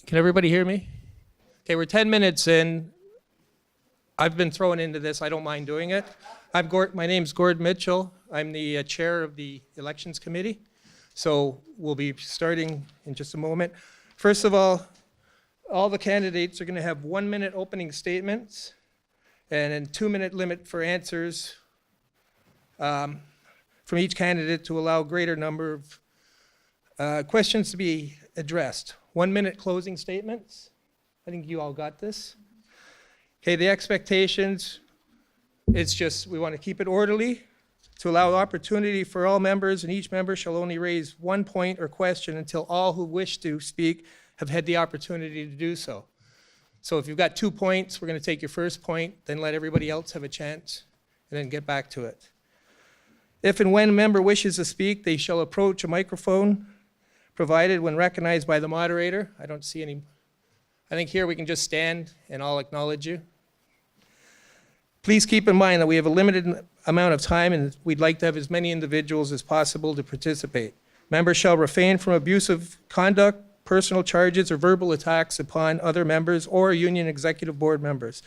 Can everybody hear me? Okay, we're 10 minutes in. I've been thrown into this. I don't mind doing it. My name's Gord Mitchell. I'm the chair of the Elections Committee. So we'll be starting in just a moment. First of all the candidates are going to have 1 minute opening statements and a 2-minute limit for answers from each candidate to allow a greater number of questions to be addressed. 1 minute closing statements. I think you all got this. Okay, the expectations, it's just we want to keep it orderly to allow opportunity for all members, and each member shall only raise 1 point or question until all who wish to speak have had the opportunity to do so. So if you've got 2 points, we're going to take your first point, then let everybody else have a chance, and then get back to it. If and when a member wishes to speak, they shall approach a microphone provided when recognized by the moderator. I don't see any. I think here we can just stand and I'll acknowledge you. Please keep in mind that we have a limited amount of time and we'd like to have as many individuals as possible to participate. Members shall refrain from abusive conduct, personal charges, or verbal attacks upon other members or union executive board members.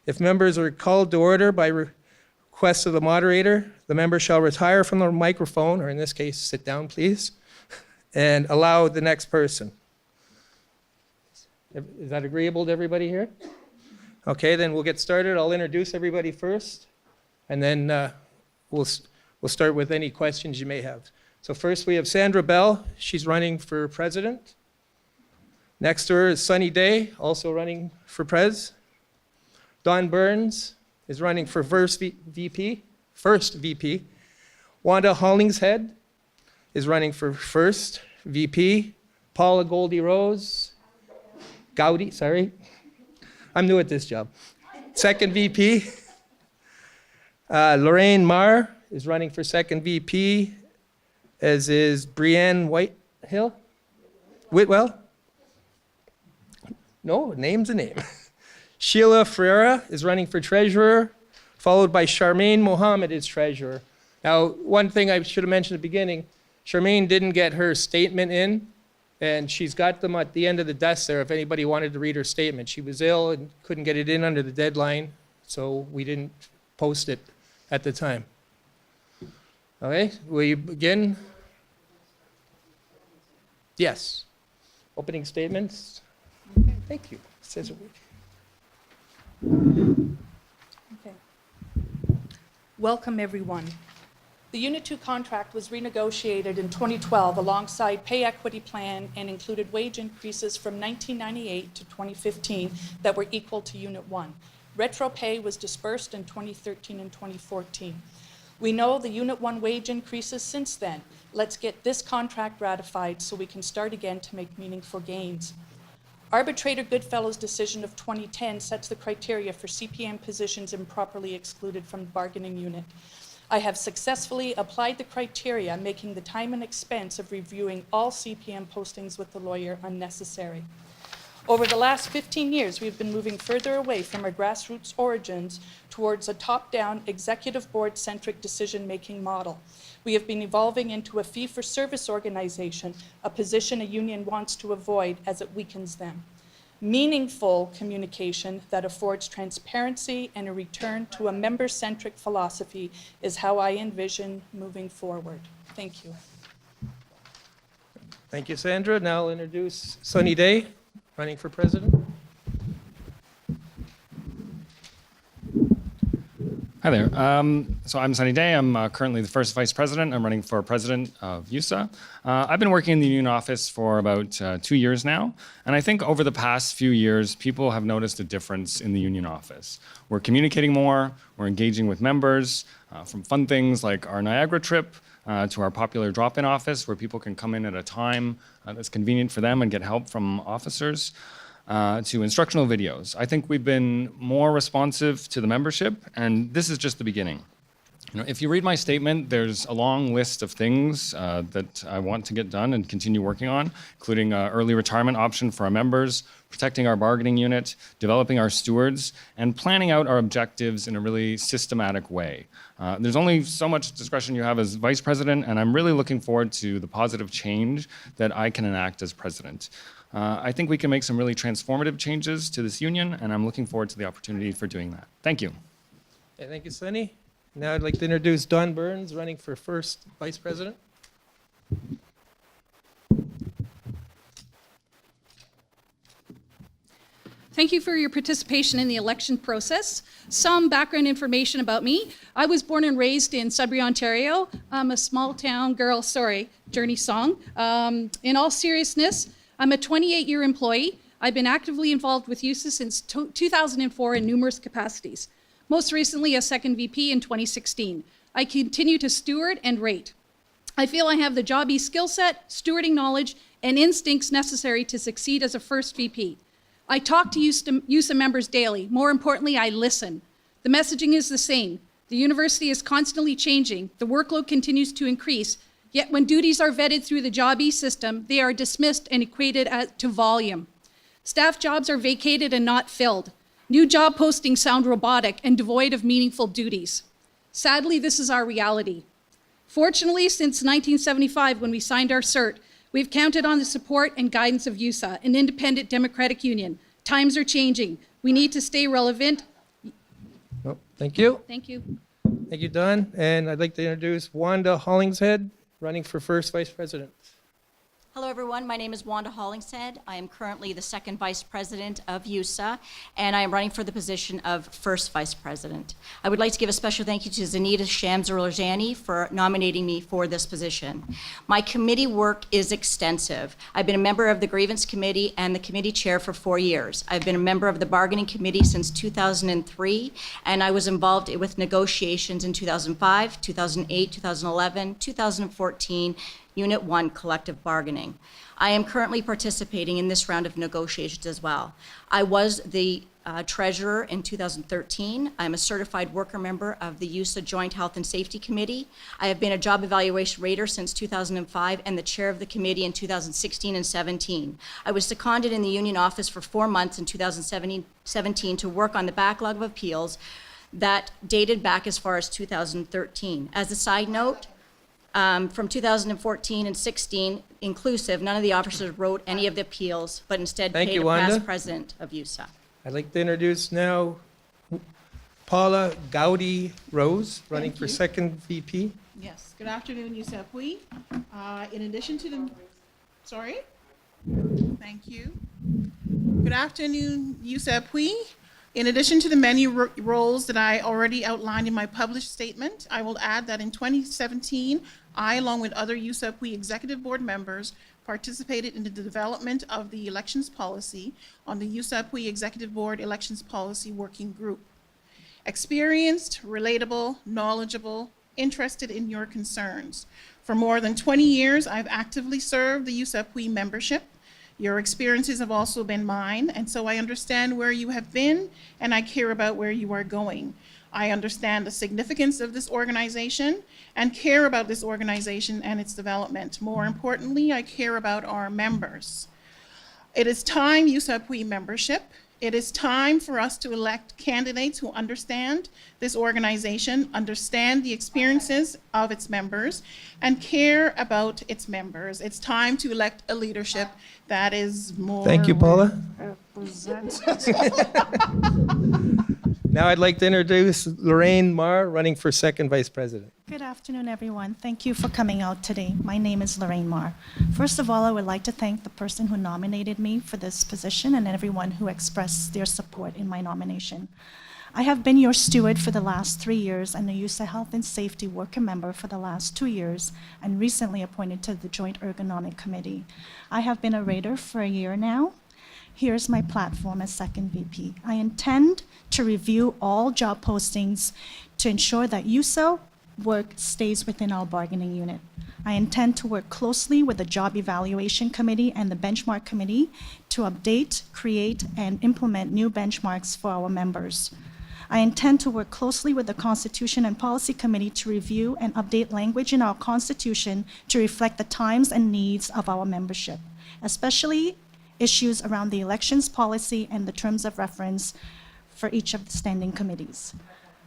If members are called to order by request of the moderator, the member shall retire from the microphone, or in this case, sit down, please, and allow the next person. Is that agreeable to everybody here? Okay, then we'll get started. I'll introduce everybody first, and then we'll start with any questions you may have. So first we have Sandra Bell. She's running for president. Next to her is Sunny Day, also running for pres. Don Burns is running for first VP. Wanda Hollingshead is running for first VP. Paula Gowdy, sorry. I'm new at this job. Second VP. Lorraine Marr is running for second VP, as is Brianne Whitwell? No, name's a name. Sheila Ferreira is running for treasurer, followed by Charmaine Mohammed as treasurer. Now, one thing I should have mentioned at the beginning, Charmaine didn't get her statement in, and she's got them at the end of the desk there if anybody wanted to read her statement. She was ill and couldn't get it in under the deadline, so we didn't post it at the time. Okay, will you begin? Yes. Opening statements. Okay, thank you. Says Okay. Welcome, everyone. The Unit 2 contract was renegotiated in 2012 alongside pay equity plan and included wage increases from 1998 to 2015 that were equal to Unit 1. Retro pay was dispersed in 2013 and 2014. We know the Unit 1 wage increases since then. Let's get this contract ratified so we can start again to make meaningful gains. Arbitrator Goodfellow's decision of 2010 sets the criteria for CPM positions improperly excluded from the bargaining unit. I have successfully applied the criteria, making the time and expense of reviewing all CPM postings with the lawyer unnecessary. Over the last 15 years, we've been moving further away from our grassroots origins towards a top-down, executive board-centric decision-making model. We have been evolving into a fee-for-service organization, a position a union wants to avoid as it weakens them. Meaningful communication that affords transparency and a return to a member-centric philosophy is how I envision moving forward. Thank you. Thank you, Sandra. Now I'll introduce Sunny Day, running for president. Hi there. So I'm Sunny Day. I'm currently the first vice president. I'm running for president of YUSA. I've been working in the union office for about 2 years now. And I think over the past few years, people have noticed a difference in the union office. We're communicating more. We're engaging with members, from fun things like our Niagara trip to our popular drop-in office where people can come in at a time that's convenient for them and get help from officers. To instructional videos. I think we've been more responsive to the membership, and this is just the beginning. If you read my statement, there's a long list of things that I want to get done and continue working on, including an early retirement option for our members, protecting our bargaining unit, developing our stewards, and planning out our objectives in a really systematic way. There's only so much discretion you have as vice president, and I'm really looking forward to the positive change that I can enact as president. I think we can make some really transformative changes to this union, and I'm looking forward to the opportunity for doing that. Thank you. Okay, thank you, Sunny. Now I'd like to introduce Don Burns, running for first vice president. Thank you for your participation in the election process. Some background information about me. I was born and raised in Sudbury, Ontario. I'm a small town girl, sorry, Journey song. In all seriousness, I'm a 28-year employee. I've been actively involved with YUSA since 2004 in numerous capacities. Most recently as second VP in 2016. I continue to steward and rate. I feel I have the jobby skill set, stewarding knowledge, and instincts necessary to succeed as a first VP. I talk to YUSA members daily. More importantly, I listen. The messaging is the same. The university is constantly changing. The workload continues to increase. Yet when duties are vetted through the Job system, they are dismissed and equated to volume. Staff jobs are vacated and not filled. New job postings sound robotic and devoid of meaningful duties. Sadly, this is our reality. Fortunately, since 1975, when we signed our cert, we've counted on the support and guidance of YUSA, an independent democratic union. Times are changing. We need to stay relevant. Oh, thank you. Thank you. Thank you, Don. And I'd like to introduce Wanda Hollingshead, running for first vice president. Hello, everyone. My name is Wanda Hollingshead. I am currently the second vice president of YUSA, and I am running for the position of first vice president. I would like to give a special thank you to Zanita Shamser-Lajani for nominating me for this position. My committee work is extensive. I've been a member of the grievance committee and the committee chair for 4 years. I've been a member of the bargaining committee since 2003, and I was involved with negotiations in 2005, 2008, 2011, 2014, Unit 1 collective bargaining. I am currently participating in this round of negotiations as well. I was the treasurer in 2013. I'm a certified worker member of the YUSA Joint Health and Safety Committee. I have been a job evaluation rater since 2005 and the chair of the committee in 2016 and 17. I was seconded in the union office for 4 months in 2017 to work on the backlog of appeals that dated back as far as 2013. As a side note, from 2014 and 16 inclusive, none of the officers wrote any of the appeals, but instead Thank paid you, a past Wanda. president of YUSA. I'd like to introduce now Paula Gowdy Rose, running for second VP. Yes, good afternoon, YUSA-PUI. In addition to the, sorry? Thank you. Good afternoon, YUSA-PUI. In addition to the many roles that I already outlined in my published statement, I will add that in 2017, I, along with other YUSA-PUI executive board members, participated in the development of the elections policy on the YUSA-PUI Executive Board Elections Policy Working Group. Experienced, relatable, knowledgeable, interested in your concerns. For more than 20 years, I've actively served the YUSA-PUI membership. Your experiences have also been mine, and so I understand where you have been, and I care about where you are going. I understand the significance of this organization and care about this organization and its development. More importantly, I care about our members. It is time, YUSA-PUI membership, it is time for us to elect candidates who understand this organization, understand the experiences of its members, and care about its members. It's time to elect a leadership that is more... Thank you, Paula. Now I'd like to introduce Lorraine Marr, running for second vice president. Good afternoon, everyone. Thank you for coming out today. My name is Lorraine Marr. First of all, I would like to thank the person who nominated me for this position and everyone who expressed their support in my nomination. I have been your steward for the last 3 years and the YUSA Health and Safety worker member for the last 2 years and recently appointed to the Joint Ergonomic Committee. I have been a rater for a year now. Here's my platform as second VP. I intend to review all job postings to ensure that YUSA work stays within our bargaining unit. I intend to work closely with the Job Evaluation Committee and the Benchmark Committee to update, create, and implement new benchmarks for our members. I intend to work closely with the Constitution and Policy Committee to review and update language in our Constitution to reflect the times and needs of our membership, especially issues around the elections policy and the terms of reference for each of the standing committees.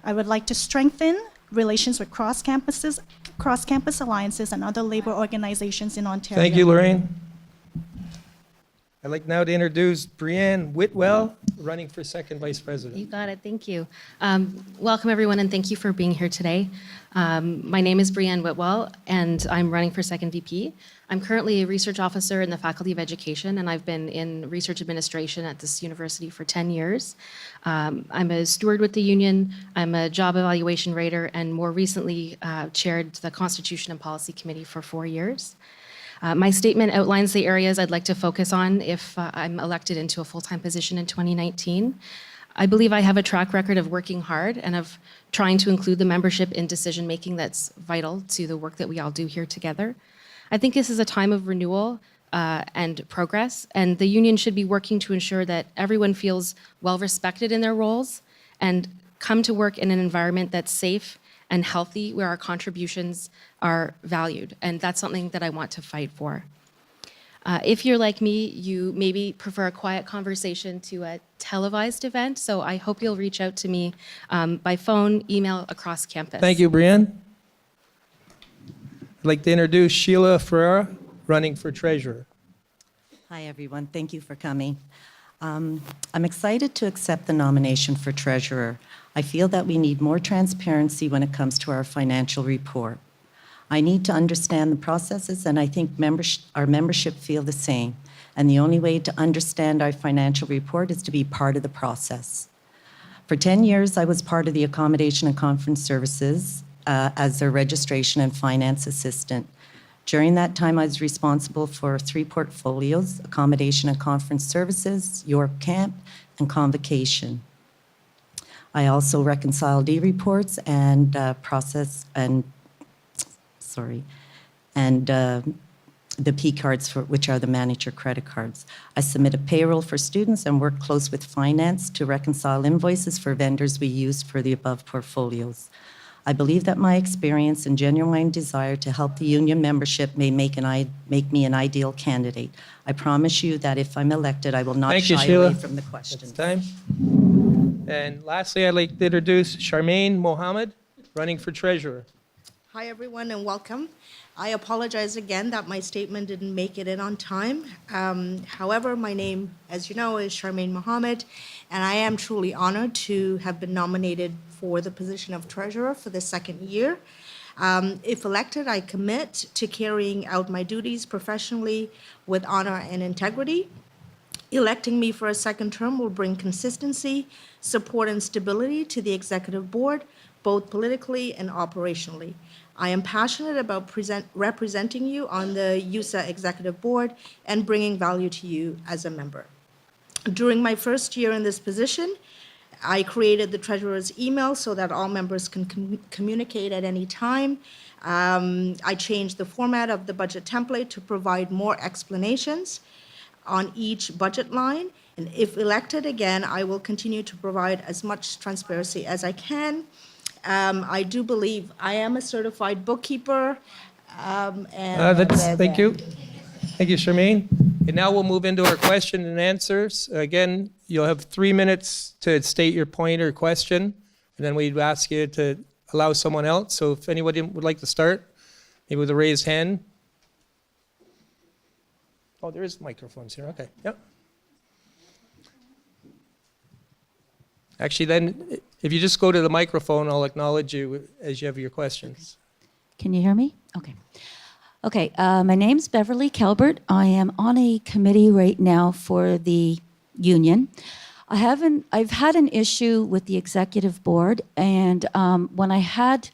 I would like to strengthen relations with cross-campus alliances and other labor organizations in Ontario. Thank you, Lorraine. I'd like now to introduce Brianne Whitwell, running for second vice You president. got it. Thank you. Welcome, everyone, and thank you for being here today. My name is Brianne Whitwell, and I'm running for second VP. I'm currently a research officer in the Faculty of Education, and I've been in research administration at this university for 10 years. I'm a steward with the union. I'm a job evaluation rater, and more recently chaired the Constitution and Policy Committee for 4 years. My statement outlines the areas I'd like to focus on if I'm elected into a full-time position in 2019. I believe I have a track record of working hard and of trying to include the membership in decision-making that's vital to the work that we all do here together. I think this is a time of renewal and progress, and the union should be working to ensure that everyone feels well-respected in their roles and come to work in an environment that's safe and healthy, where our contributions are valued. And that's something that I want to fight for. If you're like me, you maybe prefer a quiet conversation to a televised event, so I hope you'll reach out to me by phone, email, across campus. Thank you, Brianne. I'd like to introduce Sheila Ferreira, running for treasurer. Hi, everyone. Thank you for coming. I'm excited to accept the nomination for treasurer. I feel that we need more transparency when it comes to our financial report. I need to understand the processes, and I think our membership feel the same. And the only way to understand our financial report is to be part of the process. For 10 years, I was part of the Accommodation and Conference Services as their registration and finance assistant. During that time, I was responsible for 3 portfolios: Accommodation and Conference Services, York Camp, and Convocation. I also reconciled e-reports and the P cards, which are the manager credit cards. I submit a payroll for students and work close with finance to reconcile invoices for vendors we used for the above portfolios. I believe that my experience and genuine desire to help the union membership may make me an ideal candidate. I promise you that if I'm elected, I will not Thank you, shy Sheila. away from the It's questions. time. And lastly, I'd like to introduce Charmaine Mohammed, running for treasurer. Hi, everyone, and welcome. I apologize again that my statement didn't make it in on time. However, my name, as you know, is Charmaine Mohammed, and I am truly honored to have been nominated for the position of treasurer for the second year. If elected, I commit to carrying out my duties professionally with honor and integrity. Electing me for a second term will bring consistency, support, and stability to the executive board, both politically and operationally. I am passionate about representing you on the YUSA executive board and bringing value to you as a member. During my first year in this position, I created the treasurer's email so that all members can communicate at any time. I changed the format of the budget template to provide more explanations on each budget line. And if elected again, I will continue to provide as much transparency as I can. I do believe I am a certified bookkeeper. Thank you. Thank you, Charmaine. And now we'll move into our question and answers. Again, you'll have 3 minutes to state your point or question, and then we'd ask you to allow someone else. So if anybody would like to start, maybe with a raised hand. Oh, there is microphones here. Okay. Yep. Actually, then, if you just go to the microphone, I'll acknowledge you as you have your questions. Can you hear me? Okay. Okay, my name's Beverly Kelbert. I am on a committee right now for the union. I've had an issue with the executive board, and when I had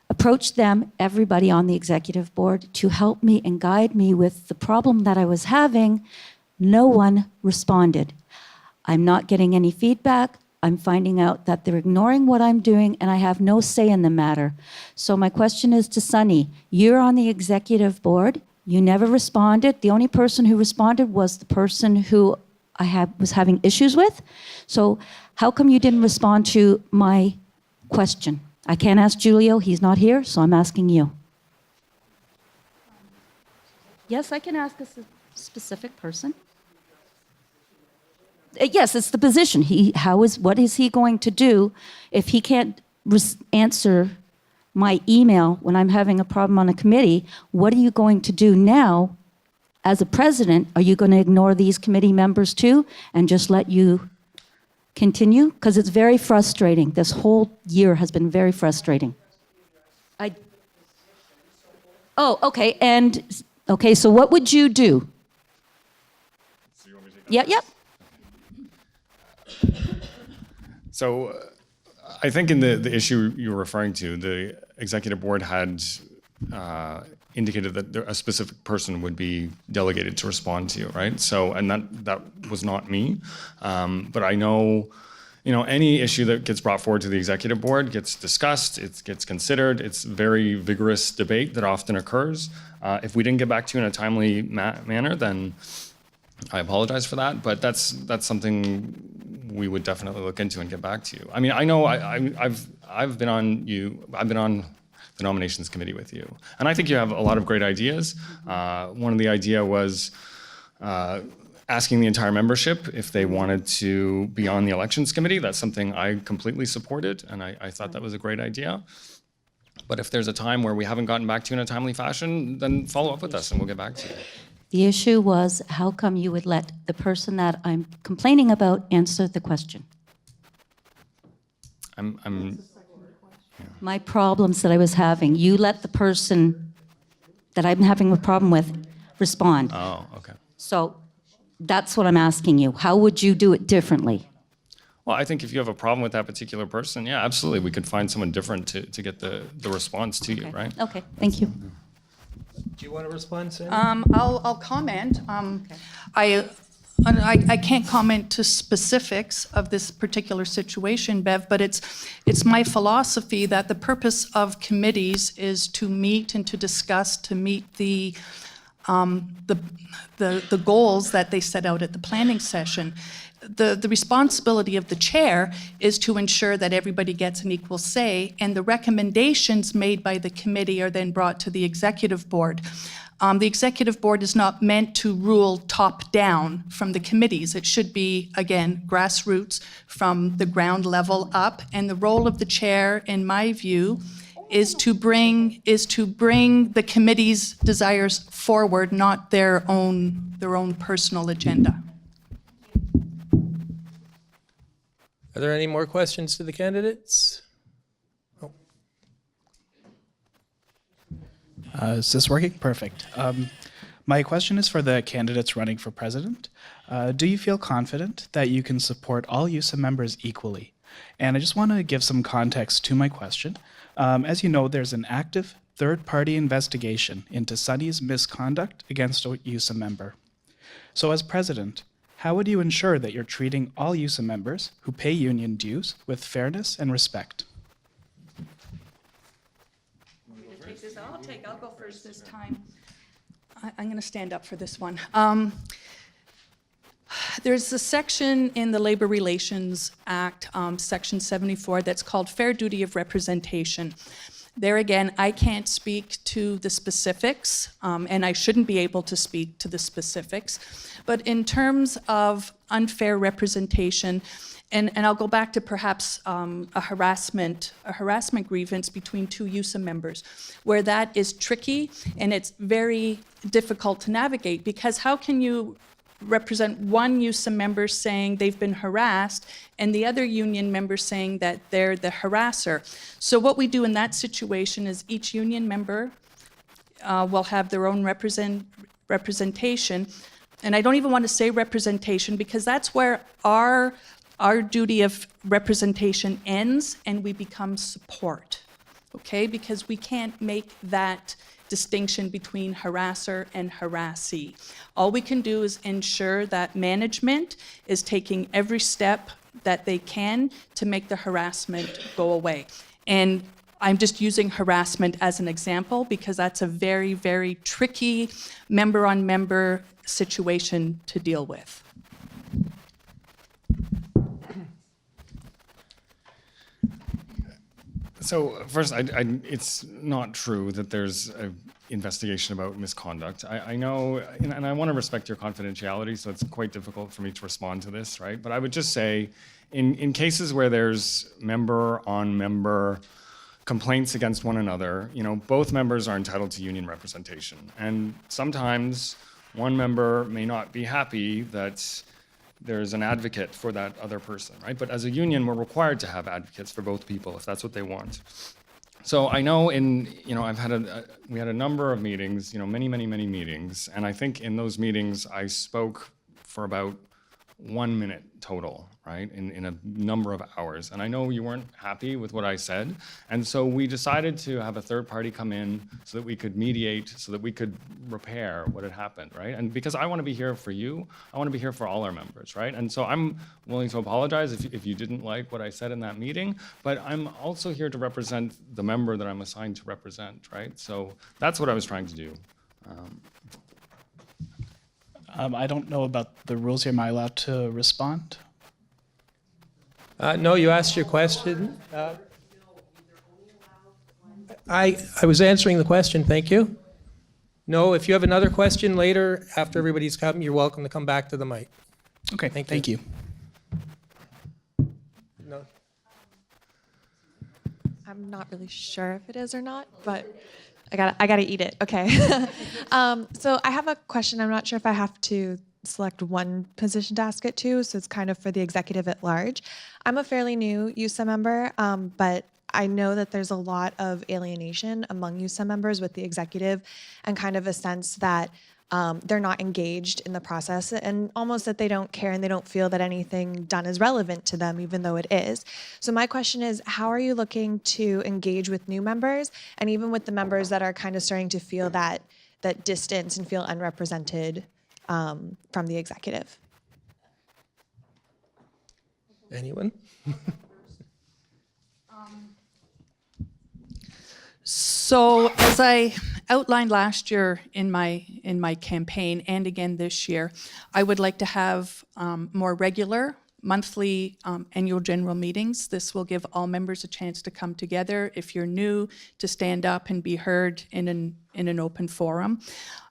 approached them, everybody on the executive board, to help me and guide me with the problem that I was having, no one responded. I'm not getting any feedback. I'm finding out that they're ignoring what I'm doing, and I have no say in the matter. So my question is to Sunny. You're on the executive board. You never responded. The only person who responded was the person who was having issues with. So how come you didn't respond to my question? I can't ask Julio. He's not here, so I'm asking you. Yes, I can ask a specific person. Yes, it's the position. What is he going to do if he can't answer my email when I'm having a problem on a committee? What are you going to do now as a president, are you going to ignore these committee members too and just let you continue? Because it's very frustrating. This whole year has been very frustrating. Oh, okay. And okay, so what would you do? Yep. So I think in the issue you were referring to, the executive board had indicated that a specific person would be delegated to respond to you, right? So, and that was not me. But I know, any issue that gets brought forward to the executive board gets discussed, it gets considered. It's very vigorous debate that often occurs. If we didn't get back to you in a timely manner, then I apologize for that. But that's something we would definitely look into and get back to you. I mean, I know I've been on the nominations committee with you, and I think you have a lot of great ideas. One of the idea was asking the entire membership if they wanted to be on the elections committee. That's something I completely supported, and I thought that was a great idea. But if there's a time where we haven't gotten back to you in a timely fashion, then follow up with us and we'll get back to you. The issue was, how come you would let the person that I'm complaining about answer the question? My problems that I was having, you let the person that I'm having a problem with respond. Oh, okay. So that's what I'm asking you. How would you do it differently? Well, I think if you have a problem with that particular person, yeah, absolutely. We could find someone different to get the response to you, right? Okay, thank you. Do you want to respond, Sandy? I'll comment. I can't comment to specifics of this particular situation, Bev, but it's my philosophy that the purpose of committees is to meet and to discuss, to meet the goals that they set out at the planning session. The responsibility of the chair is to ensure that everybody gets an equal say, and the recommendations made by the committee are then brought to the executive board. The executive board is not meant to rule top-down from the committees. It should be, again, grassroots from the ground level up, and the role of the chair, in my view, is to bring the committee's desires forward, not their own personal agenda. Are there any more questions to the candidates? Oh. Is this working? Perfect. My question is for the candidates running for president. Do you feel confident that you can support all YUSA members equally? And I just want to give some context to my question. As you know, there's an active third-party investigation into Sunny's misconduct against a YUSA member. So as president, how would you ensure that you're treating all YUSA members who pay union dues with fairness and respect? I'll go first this time. I'm going to stand up for this one. There's a section in the Labor Relations Act, Section 74, that's called Fair Duty of Representation. There again, I can't speak to the specifics, and I shouldn't be able to speak to the specifics. But in terms of unfair representation, and I'll go back to perhaps a harassment grievance between two YUSA members, where that is tricky and it's very difficult to navigate, because how can you represent one YUSA member saying they've been harassed and the other union member saying that they're the harasser? So what we do in that situation is each union member will have their own representation. And I don't even want to say representation, because that's where our duty of representation ends and we become support, okay? Because we can't make that distinction between harasser and harassee. All we can do is ensure that management is taking every step that they can to make the harassment go away. And I'm just using harassment as an example because that's a very, very tricky member-on-member situation to deal with. So first, it's not true that there's an investigation about misconduct. I know, and I want to respect your confidentiality, so it's quite difficult for me to respond to this, right? But I would just say, in cases where there's member-on-member complaints against one another, both members are entitled to union representation. And sometimes One member may not be happy that there's an advocate for that other person, right? But as a union, we're required to have advocates for both people if that's what they want. So I know we had a number of meetings, many meetings, and I think in those meetings I spoke for about 1 minute total, right, in a number of hours. And I know you weren't happy with what I said, and so we decided to have a third party come in so that we could mediate, so that we could repair what had happened, right? And because I want to be here for you, I want to be here for all our members, right? And so I'm willing to apologize if you didn't like what I said in that meeting, but I'm also here to represent the member that I'm assigned to represent, right? So that's what I was trying to do. I don't know about the rules here. Am I allowed to respond? No, you asked your question. I was answering the question, thank you. No, if you have another question later, after everybody's come, you're welcome to come back to the mic. Okay, thank you. No. I'm not really sure if it is or not, but I gotta eat it. Okay. So I have a question. I'm not sure if I have to select one position to ask it to, so it's kind of for the executive at large. I'm a fairly new YUSA member, but I know that there's a lot of alienation among YUSA members with the executive, and kind of a sense that they're not engaged in the process, and almost that they don't care and they don't feel that anything done is relevant to them, even though it is. So my question is, how are you looking to engage with new members, and even with the members that are kind of starting to feel that distance and feel unrepresented from the executive? Anyone? So as I outlined last year in my campaign and again this year, I would like to have more regular monthly annual general meetings. This will give all members a chance to come together. If you're new, to stand up and be heard in an open forum.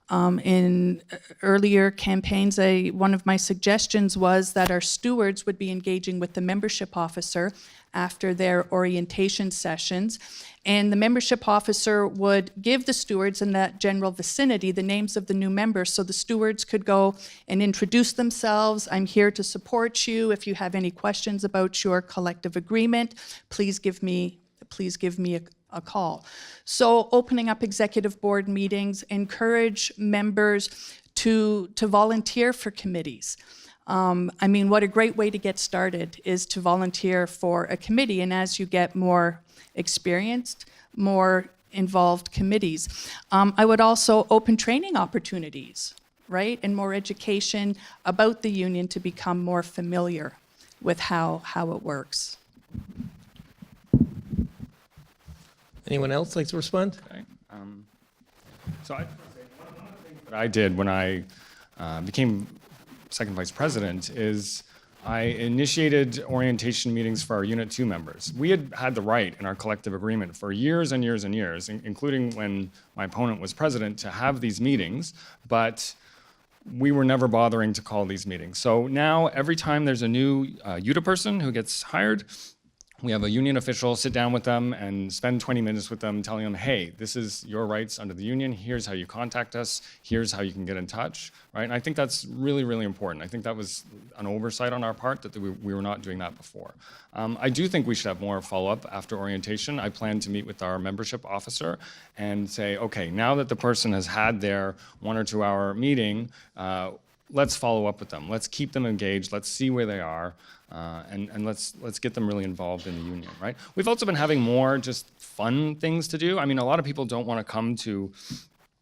In earlier campaigns, one of my suggestions was that our stewards would be engaging with the membership officer after their orientation sessions, and the membership officer would give the stewards in that general vicinity the names of the new members, so the stewards could go and introduce themselves. I'm here to support you. If you have any questions about your collective agreement, please give me a call. So opening up executive board meetings, encourage members to volunteer for committees. I mean, what a great way to get started is to volunteer for a committee, and as you get more experienced, more involved committees. I would also open training opportunities, right, and more education about the union to become more familiar with how it works. Anyone else like to respond? Okay. So one of the things that I did when I became second vice president is I initiated orientation meetings for our Unit 2 members. We had the right in our collective agreement for years and years and years, including when my opponent was president, to have these meetings, but we were never bothering to call these meetings. So now every time there's a new UTA person who gets hired, we have a union official sit down with them and spend 20 minutes with them telling them, hey, this is your rights under the union, here's how you contact us, here's how you can get in touch, right? And I think that's really, really important. I think that was an oversight on our part that we were not doing that before. I do think we should have more follow-up after orientation. I plan to meet with our membership officer and say, okay, now that the person has had their 1 or 2 hour meeting, let's follow up with them. Let's keep them engaged. Let's see where they are. And let's get them really involved in the union, right? We've also been having more just fun things to do. I mean, a lot of people don't want to come to,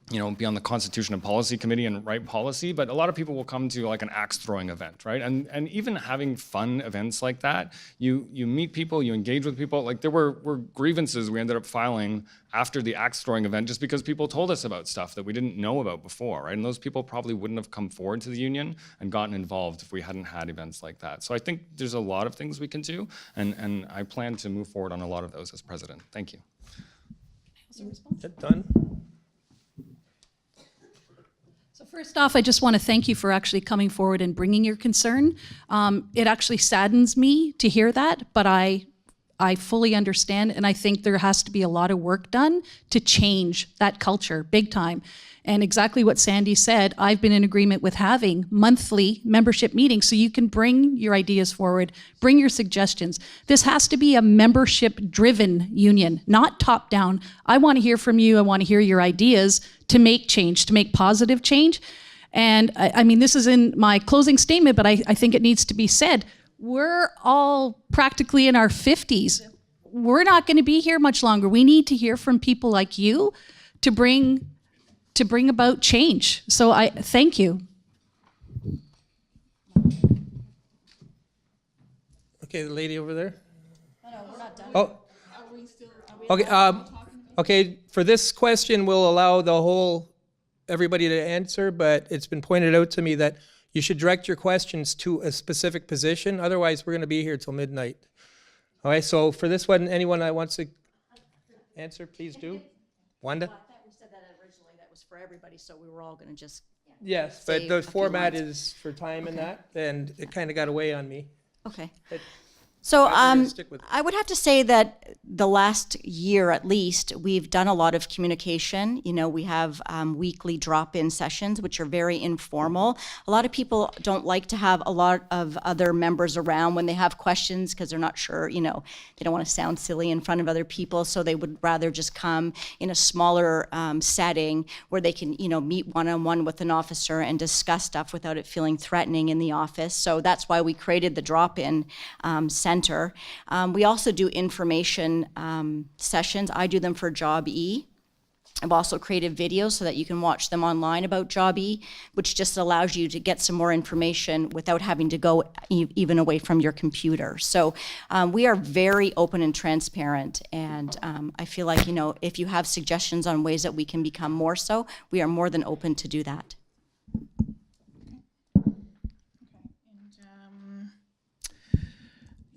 be on the Constitution and Policy Committee and write policy, but a lot of people will come to like an axe throwing event, right? And even having fun events like that, you meet people, you engage with people. Like there were grievances we ended up filing after the axe throwing event just because people told us about stuff that we didn't know about before, right? And those people probably wouldn't have come forward to the union and gotten involved if we hadn't had events like that. So I think there's a lot of things we can do, and I plan to move forward on a lot of those as president. Thank you. Done? So first off, I just want to thank you for actually coming forward and bringing your concern. It actually saddens me to hear that, but I I fully understand, and I think there has to be a lot of work done to change that culture big time. And exactly what Sandy said, I've been in agreement with having monthly membership meetings so you can bring your ideas forward, bring your suggestions. This has to be a membership-driven union, not top-down. I want to hear from you. I want to hear your ideas to make change, to make positive change. And I mean, this is in my closing statement, but I think it needs to be said. We're all practically in our 50s. We're not going to be here much longer. We need to hear from people like you to bring about change. So I thank you. Okay, the lady over there. No, we're not done. Oh. Okay. Okay. For this question, we'll allow everybody to answer, but it's been pointed out to me that you should direct your questions to a specific position. Otherwise, we're going to be here till midnight. All right. So for this one, anyone that wants to answer, please do. Wanda. For everybody, so we were all going to just Yes, say but the a few format lines. is for time and Okay. that, and it kind of got away on me. Okay. But So we're gonna stick with it. I would have to say that the last year at least, we've done a lot of communication. You know, we have weekly drop-in sessions, which are very informal. A lot of people don't like to have a lot of other members around when they have questions because they're not sure, you know, they don't want to sound silly in front of other people. So they would rather just come in a smaller setting where they can, you know, meet one-on-one with an officer and discuss stuff without it feeling threatening in the office. So that's why we created the drop-in center. We also do information sessions. I do them for Job E. I've also created videos so that you can watch them online about Job E, which just allows you to get some more information without having to go even away from your computer. So we are very open and transparent, and I feel like, you know, if you have suggestions on ways that we can become more so, we are more than open to do that.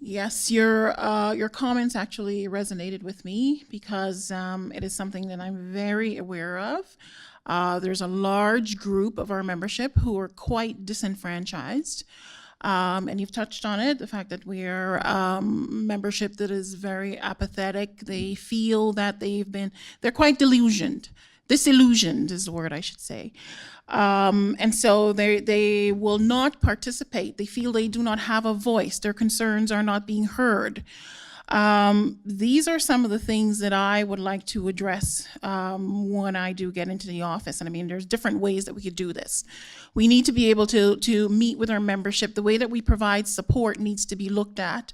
Yes, your comments actually resonated with me because it is something that I'm very aware of. There's a large group of our membership who are quite disenfranchised. And you've touched on it, the fact that we are membership that is very apathetic. They feel that they're quite disillusioned is the word I should say. And so they will not participate. They feel they do not have a voice. Their concerns are not being heard. These are some of the things that I would like to address when I do get into the office. And I mean, there's different ways that we could do this. We need to be able to meet with our membership. The way that we provide support needs to be looked at.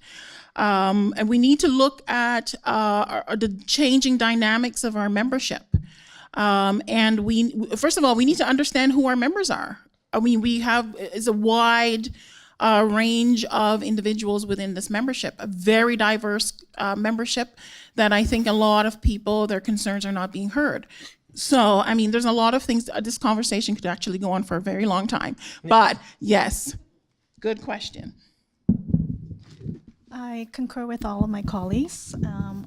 And we need to look at the changing dynamics of our membership. And first of all, we need to understand who our members are. I mean, it's a wide range of individuals within this membership, a very diverse membership that I think a lot of people, their concerns are not being heard. So, I mean, there's a lot of things, this conversation could actually go on for a very long time. But yes, good question. I concur with all of my colleagues.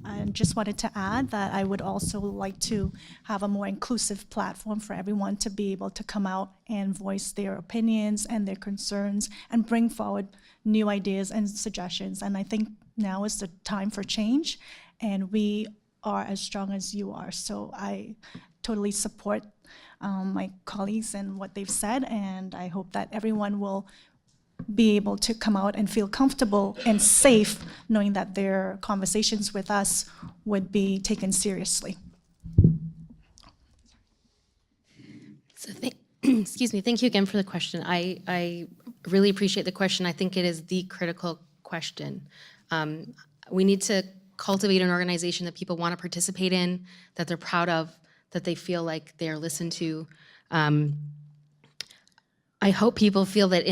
I just wanted to add that I would also like to have a more inclusive platform for everyone to be able to come out and voice their opinions and their concerns and bring forward new ideas and suggestions. And I think now is the time for change, and we are as strong as you are. So I totally support my colleagues and what they've said, and I hope that everyone will be able to come out and feel comfortable and safe knowing that their conversations with us would be taken seriously. So excuse me, thank you again for the question. I really appreciate the question. I think it is the critical question. We need to cultivate an organization that people want to participate in, that they're proud of, that they feel like they are listened to. I hope people feel that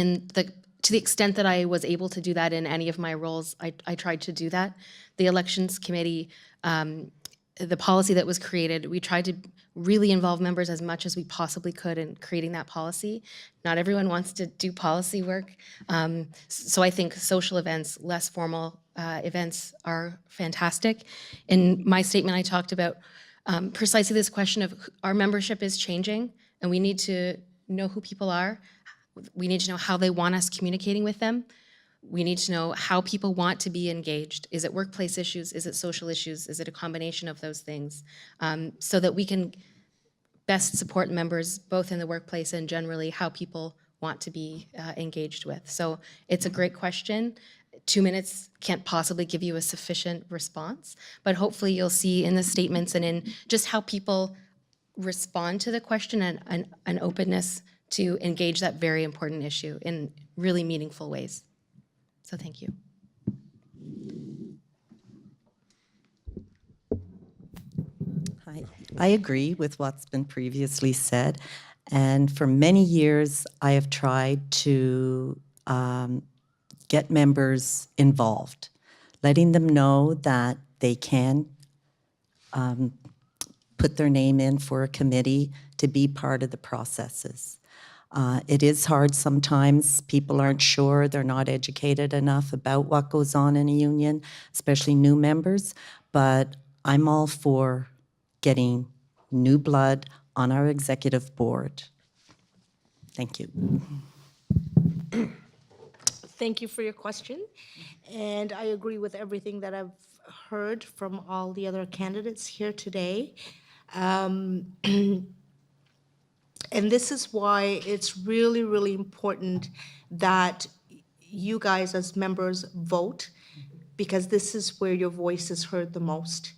to the extent that I was able to do that in any of my roles, I tried to do that. The elections committee, the policy that was created, we tried to really involve members as much as we possibly could in creating that policy. Not everyone wants to do policy work. So I think social events, less formal events are fantastic. In my statement, I talked about precisely this question of our membership is changing, and we need to know who people are. We need to know how they want us communicating with them. We need to know how people want to be engaged. Is it workplace issues? Is it social issues? Is it a combination of those things? So that we can best support members both in the workplace and generally how people want to be engaged with. So it's a great question. 2 minutes can't possibly give you a sufficient response, but hopefully you'll see in the statements and in just how people respond to the question and an openness to engage that very important issue in really meaningful ways. So thank you. Hi. I agree with what's been previously said. And for many years, I have tried to get members involved, letting them know that they can put their name in for a committee to be part of the processes. It is hard sometimes. People aren't sure. They're not educated enough about what goes on in a union, especially new members. But I'm all for getting new blood on our executive board. Thank you. Thank you for your question. And I agree with everything that I've heard from all the other candidates here today. And this is why it's really, really important that you guys as members vote, because this is where your voice is heard the most.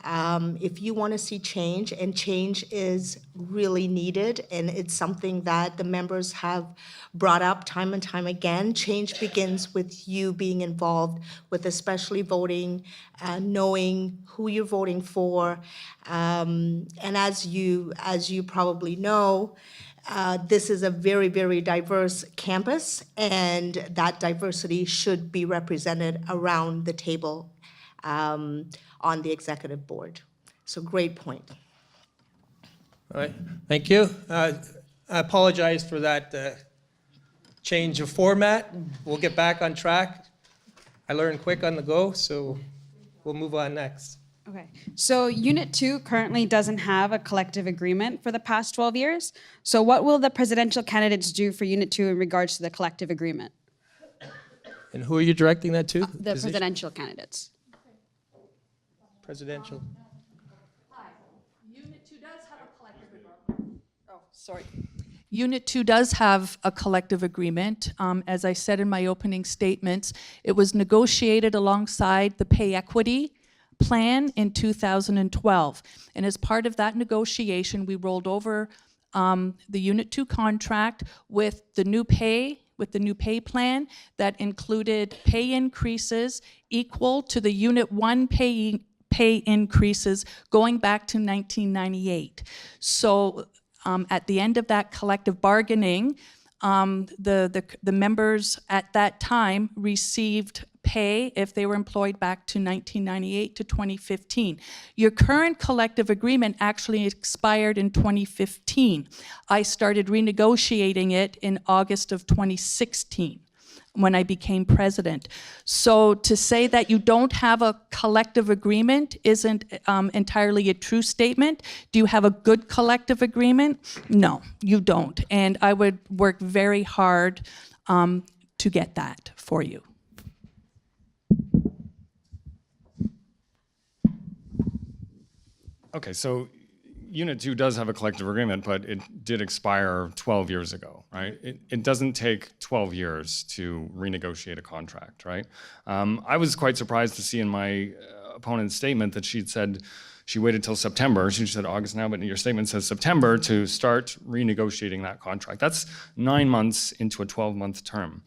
If you want to see change, and change is really needed, and it's something that the members have brought up time and time again, change begins with you being involved with especially voting, knowing who you're voting for. And as you probably know, this is a very, very diverse campus, and that diversity should be represented around the table on the executive board. So great point. All right, thank you. I apologize for that change of format. We'll get back on track. I learned quick on the go, so we'll move on next. Okay, so Unit 2 currently doesn't have a collective agreement for the past 12 years. So what will the presidential candidates do for Unit 2 in regards to the collective agreement? And who are you directing that to? The presidential candidates. Presidential. Unit 2 does have a collective agreement. Oh, sorry. Unit 2 does have a collective agreement. As I said in my opening statements, it was negotiated alongside the pay equity plan in 2012. And as part of that negotiation, we rolled over the Unit 2 contract with the new pay plan that included pay increases equal to the Unit 1 pay increases going back to 1998. So at the end of that collective bargaining, the members at that time received pay if they were employed back to 1998 to 2015. Your current collective agreement actually expired in 2015. I started renegotiating it in August of 2016. When I became president. So to say that you don't have a collective agreement isn't entirely a true statement. Do you have a good collective agreement? No, you don't. And I would work very hard to get that for you. Okay, so Unit 2 does have a collective agreement, but it did expire 12 years ago, right? It doesn't take 12 years to renegotiate a contract, right? I was quite surprised to see in my opponent's statement that she'd said she waited till September. She said August now, but your statement says September to start renegotiating that contract. That's 9 months into a 12-month term.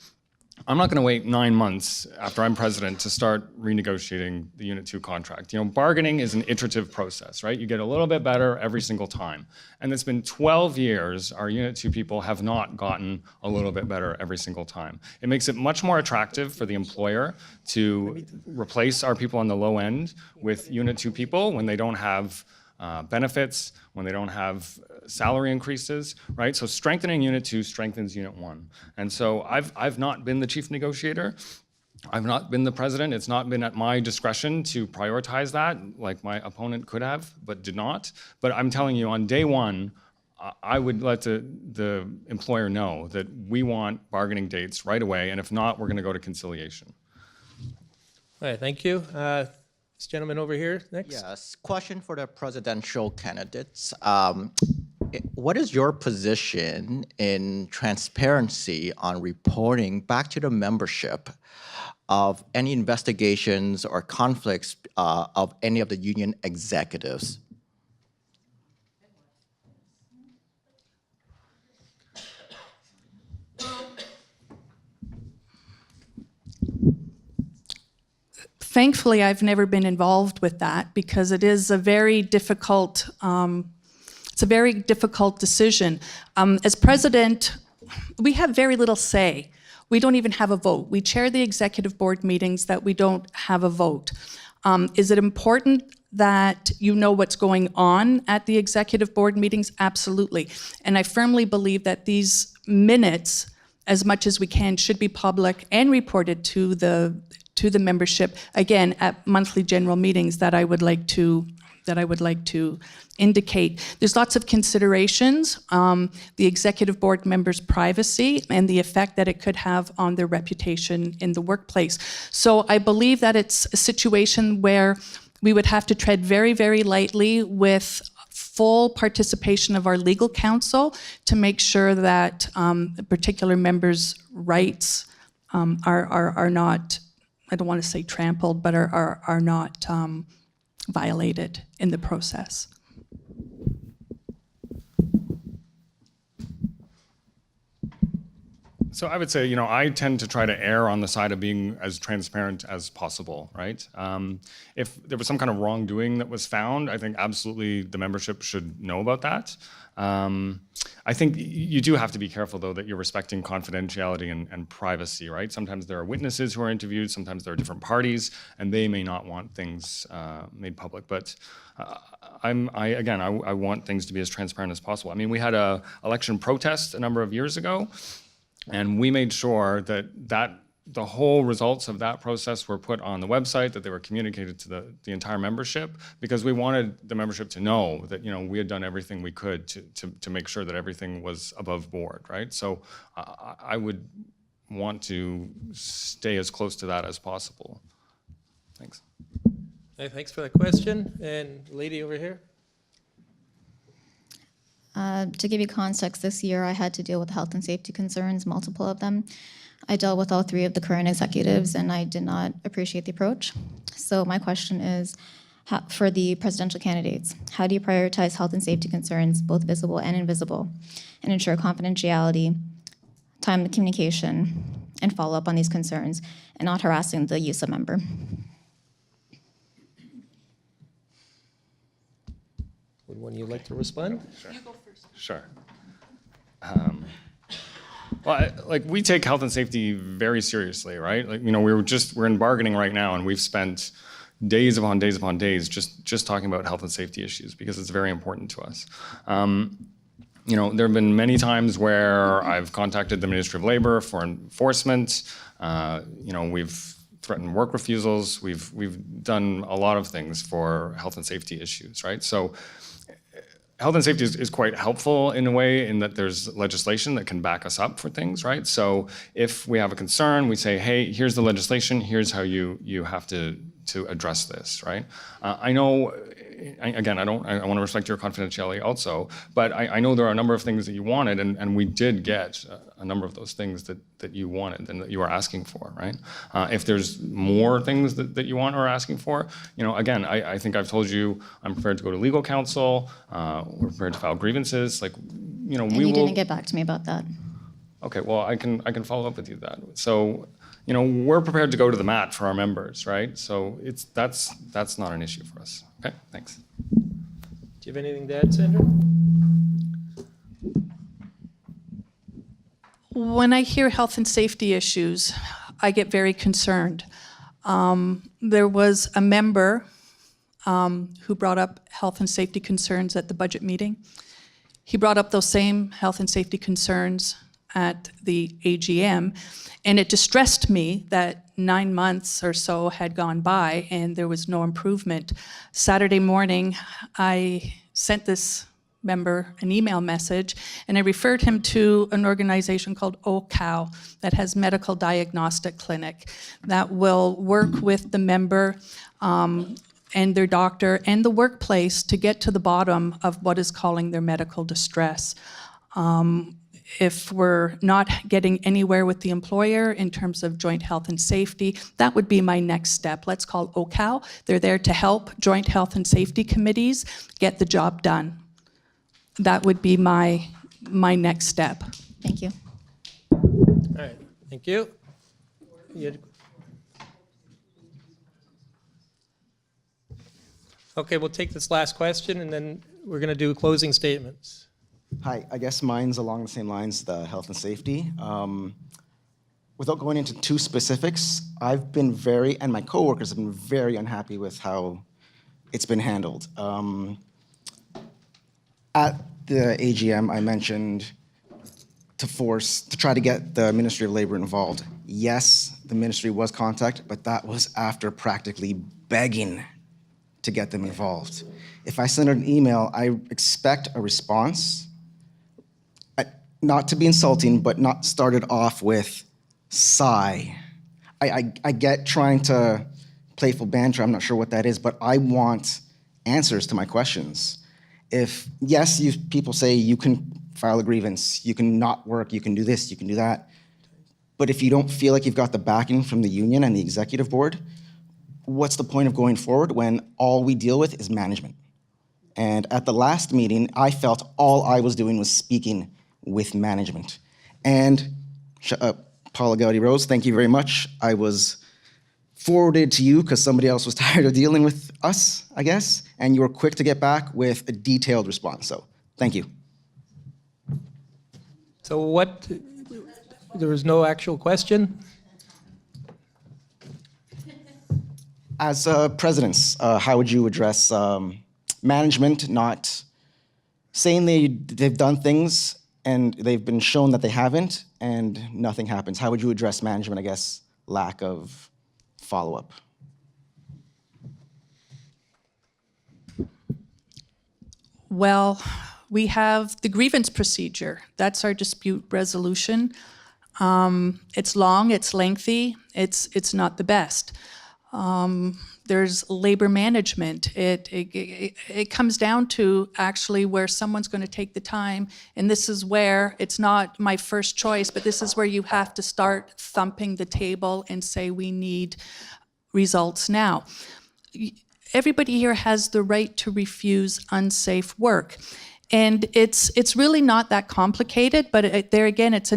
I'm not going to wait 9 months after I'm president to start renegotiating the Unit 2 contract. You know, bargaining is an iterative process, right? You get a little bit better every single time. And it's been 12 years our Unit 2 people have not gotten a little bit better every single time. It makes it much more attractive for the employer to replace our people on the low end with Unit 2 people when they don't have benefits, when they don't have salary increases, right? So strengthening Unit 2 strengthens Unit 1. And so I've not been the chief negotiator. I've not been the president. It's not been at my discretion to prioritize that like my opponent could have, but did not. But I'm telling you, on day one, I would let the employer know that we want bargaining dates right away, and if not, we're going to go to conciliation. All right, thank you. This gentleman over here next. Yes, question for the presidential candidates. What is your position in transparency on reporting back to the membership of any investigations or conflicts of any of the union executives? Thankfully, I've never been involved with that because it is a very difficult, decision. As president, we have very little say. We don't even have a vote. We chair the executive board meetings that we don't have a vote. Is it important that you know what's going on at the executive board meetings? Absolutely. And I firmly believe that these minutes, as much as we can, should be public and reported to the membership, again, at monthly general meetings that I would like to indicate. There's lots of considerations, the executive board members' privacy and the effect that it could have on their reputation in the workplace. So I believe that it's a situation where we would have to tread very, very lightly with full participation of our legal counsel to make sure that a particular member's rights are not, I don't want to say trampled, but are not violated in the process. So I would say, I tend to try to err on the side of being as transparent as possible, right? If there was some kind of wrongdoing that was found, I think absolutely the membership should know about that. I think you do have to be careful, though, that you're respecting confidentiality and privacy, right? Sometimes there are witnesses who are interviewed, sometimes there are different parties, and they may not want things made public. But I want things to be as transparent as possible. I mean, we had an election protest a number of years ago, and we made sure that the whole results of that process were put on the website, that they were communicated to the entire membership, because we wanted the membership to know that we had done everything we could to make sure that everything was above board, right? So I would want to stay as close to that as possible. Thanks. Hey, thanks for the question. And lady over here. To give you context, this year I had to deal with health and safety concerns, multiple of them. I dealt with all three of the current executives, and I did not appreciate the approach. So my question is, for the presidential candidates, how do you prioritize health and safety concerns, both visible and invisible, and ensure confidentiality, timely communication, and follow up on these concerns, and not harassing the YUSA member? Would one of you like to respond? Sure. You go first. Sure. Well, we take health and safety very seriously, right? We're in bargaining right now, and we've spent days upon days upon days just talking about health and safety issues because it's very important to us. There have been many times where I've contacted the Ministry of Labor for enforcement. We've threatened work refusals. We've done a lot of things for health and safety issues, right? So health and safety is quite helpful in a way in that there's legislation that can back us up for things, right? So if we have a concern, we say, hey, here's the legislation, here's how you have to address this, right? I know, again, I want to respect your confidentiality also, but I know there are a number of things that you wanted, and we did get a number of those things that you wanted and that you were asking for, right? If there's more things that you want or are asking for, again, I think I've told you I'm prepared to go to legal counsel, we're prepared to file grievances, And you didn't get back to me about that. Okay, well, I can follow up with you that. So, we're prepared to go to the mat for our members, right? So that's not an issue for us. Okay, thanks. Do you have anything to add, Sandra? When I hear health and safety issues, I get very concerned. There was a member who brought up health and safety concerns at the budget meeting. He brought up those same health and safety concerns at the AGM, and it distressed me that 9 months or so had gone by and there was no improvement. Saturday morning, I sent this member an email message, and I referred him to an organization called OCOW that has medical diagnostic clinic that will work with the member and their doctor and the workplace to get to the bottom of what is calling their medical distress. If we're not getting anywhere with the employer in terms of joint health and safety, that would be my next step. Let's call OCOW. They're there to help joint health and safety committees get the job done. That would be my next step. Thank you. All right, thank you. Okay, we'll take this last question, and then we're going to do closing statements. Hi, I guess mine's along the same lines, the health and safety. Without going into too specifics, I've been and my coworkers have been very unhappy with how it's been handled. At the AGM, I mentioned to try to get the Ministry of Labor involved. Yes, the ministry was contacted, but that was after practically begging to get them involved. If I send an email, I expect a response. Not to be insulting, but not started off with sigh. I get trying to playful banter, I'm not sure what that is, but I want answers to my questions. If, yes, people say you can file a grievance, you can not work, you can do this, you can do that, but if you don't feel like you've got the backing from the union and the executive board, what's the point of going forward when all we deal with is management? And at the last meeting, I felt all I was doing was speaking with management. And Paula Gowdy-Rose, thank you very much. I was forwarded to you because somebody else was tired of dealing with us, I guess, and you were quick to get back with a detailed response, so thank you. So there was no actual question? As presidents, how would you address management not saying they've done things and they've been shown that they haven't and nothing happens? How would you address management, I guess, lack of follow-up? Well, we have the grievance procedure. That's our dispute resolution. It's long, it's lengthy, it's not the best. There's labor management. It comes down to actually where someone's going to take the time, and this is where it's not my first choice, but this is where you have to start thumping the table and say we need results now. Everybody here has the right to refuse unsafe work, and it's really not that complicated. But there again, it's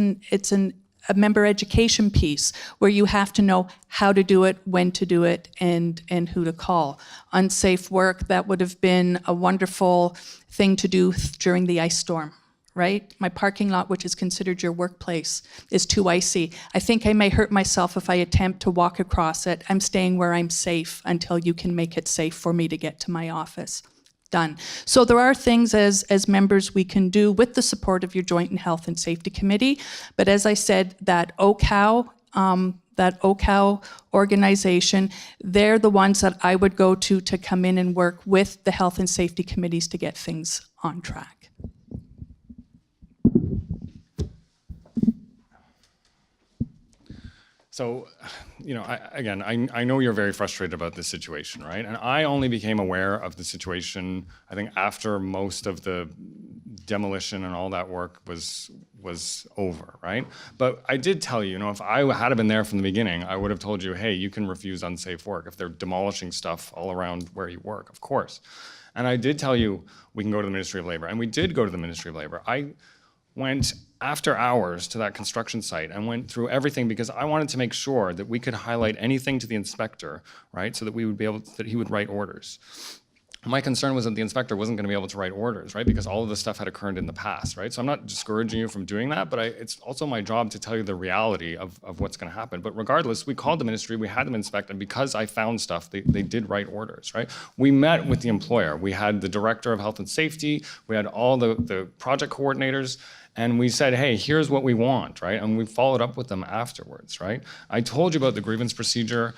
a member education piece where you have to know how to do it, when to do it, and who to call. Unsafe work, that would have been a wonderful thing to do during the ice storm, right? My parking lot, which is considered your workplace, is too icy. I think I may hurt myself if I attempt to walk across it. I'm staying where I'm safe until you can make it safe for me to get to my office. Done. So there are things as members we can do with the support of your Joint and Health and Safety Committee. But as I said, that OCOW organization, they're the ones that I would go to come in and work with the health and safety committees to get things on track. So, I know you're very frustrated about this situation, right? And I only became aware of the situation, I think, after most of the demolition and all that work was over, right? But I did tell you, if I had been there from the beginning, I would have told you, hey, you can refuse unsafe work if they're demolishing stuff all around where you work, of course. And I did tell you we can go to the Ministry of Labor, and we did go to the Ministry of Labor. I went after hours to that construction site and went through everything because I wanted to make sure that we could highlight anything to the inspector, right? So that that he would write orders. My concern was that the inspector wasn't going to be able to write orders, right? Because all of this stuff had occurred in the past, right? So I'm not discouraging you from doing that, but it's also my job to tell you the reality of what's going to happen. But regardless, we called the ministry, we had them inspect, and because I found stuff, they did write orders, right? We met with the employer. We had the director of health and safety, we had all the project coordinators, and we said, hey, here's what we want, right? And we followed up with them afterwards, right? I told you about the grievance procedure.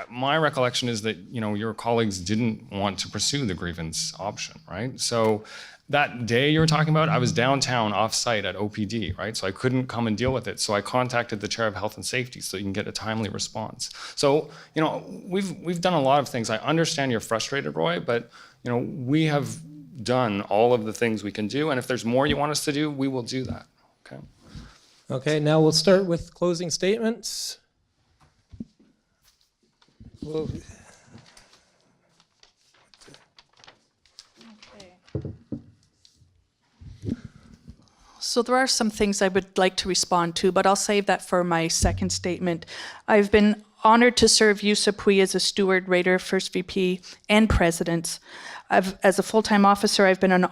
My recollection is that, your colleagues didn't want to pursue the grievance option, right? So that day you were talking about, I was downtown off-site at OPD, right? So I couldn't come and deal with it. So I contacted the chair of health and safety so you can get a timely response. So, you know, we've done a lot of things. I understand you're frustrated, Roy, but, you know, we have done all of the things we can do. And if there's more you want us to do, we will do that, okay? Okay, now we'll start with closing statements. We'll- So there are some things I would like to respond to, but I'll save that for my second statement. I've been honored to serve YUSA Pui as a steward, rater, first VP, and president. As a full-time officer, I've been on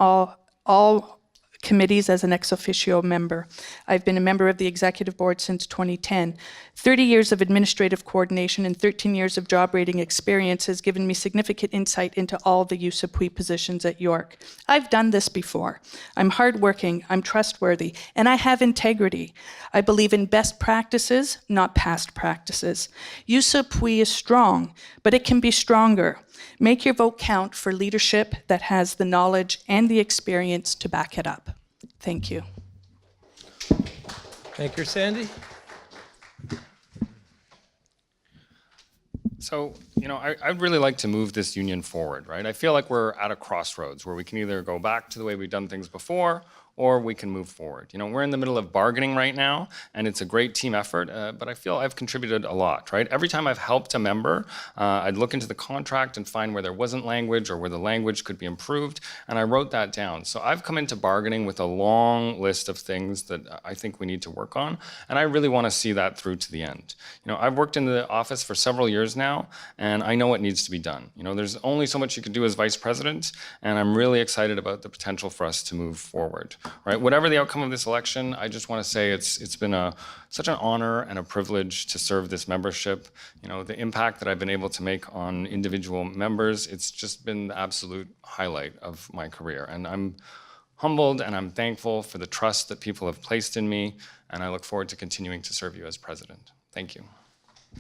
all committees as an ex officio member. I've been a member of the executive board since 2010. 30 years of administrative coordination and 13 years of job rating experience has given me significant insight into all the YUSA Pui positions at York. I've done this before. I'm hardworking, I'm trustworthy, and I have integrity. I believe in best practices, not past practices. YUSA Pui is strong, but it can be stronger. Make your vote count for leadership that has the knowledge and the experience to back it up. Thank you. Thank you, Sandy. So, you know, I'd really like to move this union forward, right? I feel like we're at a crossroads where we can either go back to the way we've done things before, or we can move forward. You know, we're in the middle of bargaining right now, and it's a great team effort, but I feel I've contributed a lot, right? Every time I've helped a member, I'd look into the contract and find where there wasn't language or where the language could be improved, and I wrote that down. So I've come into bargaining with a long list of things that I think we need to work on, and I really want to see that through to the end. You know, I've worked in the office for several years now, and I know what needs to be done. You know, there's only so much you can do as vice president, and I'm really excited about the potential for us to move forward. Right? Whatever the outcome of this election, I just want to say it's been such an honor and a privilege to serve this membership. You know, the impact that I've been able to make on individual members, it's just been the absolute highlight of my career. And I'm humbled and I'm thankful for the trust that people have placed in me, and I look forward to continuing to serve you as president. Thank you.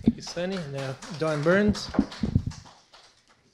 Thank you, Sunny. Now, Don Burns.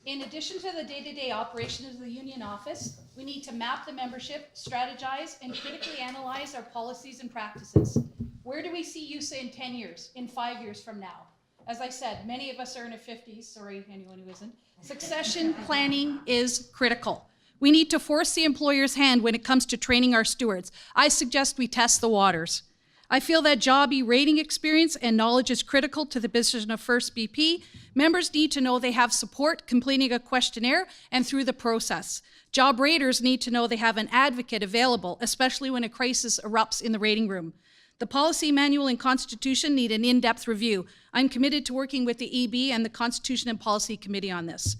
In addition to the day-to-day operation of the union office, we need to map the membership, strategize, and critically analyze our policies and practices. Where do we see YUSA in 10 years, in 5 years from now? As I said, many of us are in our 50s, sorry, anyone who isn't. Succession planning is critical. We need to force the employer's hand when it comes to training our stewards. I suggest we test the waters. I feel that job rating experience and knowledge is critical to the position of first BP. Members need to know they have support completing a questionnaire and through the process. Job raters need to know they have an advocate available, especially when a crisis erupts in the rating room. The policy manual and constitution need an in-depth review. I'm committed to working with the EB and the Constitution and Policy Committee on this.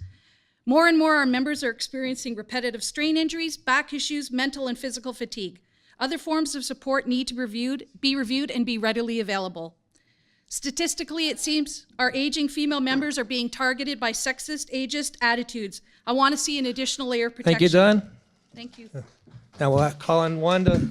More and more our members are experiencing repetitive strain injuries, back issues, mental and physical fatigue. Other forms of support need to be reviewed and be readily available. Statistically, it seems our aging female members are being targeted by sexist, ageist attitudes. I want to see an additional layer of protection. Thank you, Don. Thank you. Now we'll call on Wanda.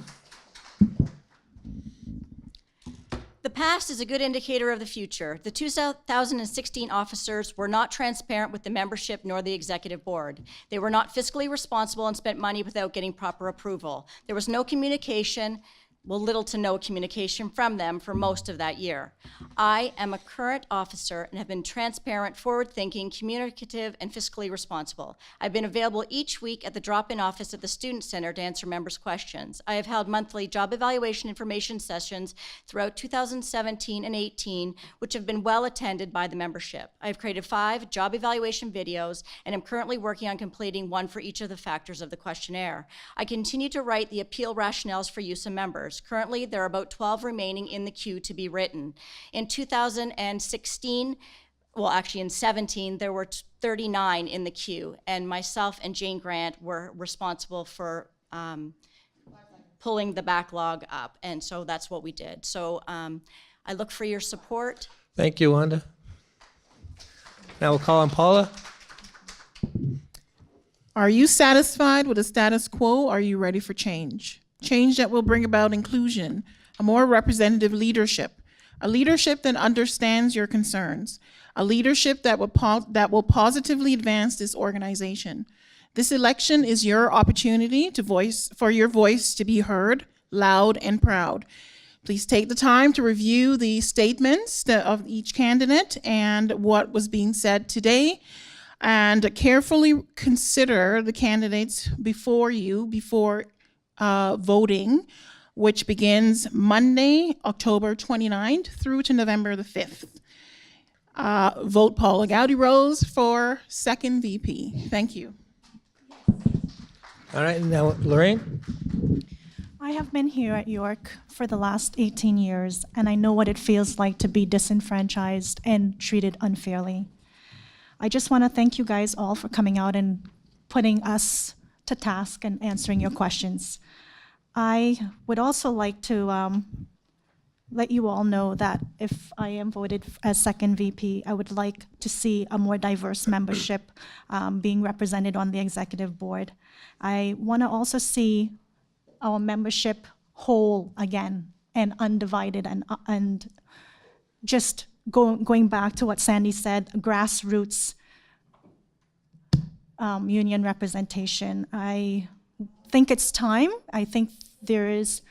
The past is a good indicator of the future. The 2016 officers were not transparent with the membership nor the executive board. They were not fiscally responsible and spent money without getting proper approval. There was no communication, well, little to no communication from them for most of that year. I am a current officer and have been transparent, forward-thinking, communicative, and fiscally responsible. I've been available each week at the drop-in office at the Student Center to answer members' questions. I have held monthly job evaluation information sessions throughout 2017 and 18, which have been well attended by the membership. I have created 5 job evaluation videos and am currently working on completing one for each of the factors of the questionnaire. I continue to write the appeal rationales for YUSA members. Currently, there are about 12 remaining in the queue to be written. In 2016, well, actually in 17, there were 39 in the queue, and myself and Jane Grant were responsible for pulling the backlog up, and so that's what we did. So I look for your support. Thank you, Wanda. Now we'll call on Paula. Are you satisfied with the status quo? Or are you ready for change? Change that will bring about inclusion, a more representative leadership, a leadership that understands your concerns, a leadership that will positively advance this organization. This election is your opportunity for your voice to be heard, loud and proud. Please take the time to review the statements of each candidate and what was being said today, and carefully consider the candidates before voting, which begins Monday, October 29th through to November the 5th. Vote Paula Gowdy-Rose for second VP. Thank you. All right, now Lorraine. I have been here at York for the last 18 years, and I know what it feels like to be disenfranchised and treated unfairly. I just want to thank you guys all for coming out and putting us to task and answering your questions. I would also like to let you all know that if I am voted as second VP, I would like to see a more diverse membership being represented on the executive board. I want to also see our membership whole again and undivided and just going back to what Sandy said, grassroots union representation. I think it's time. I think there is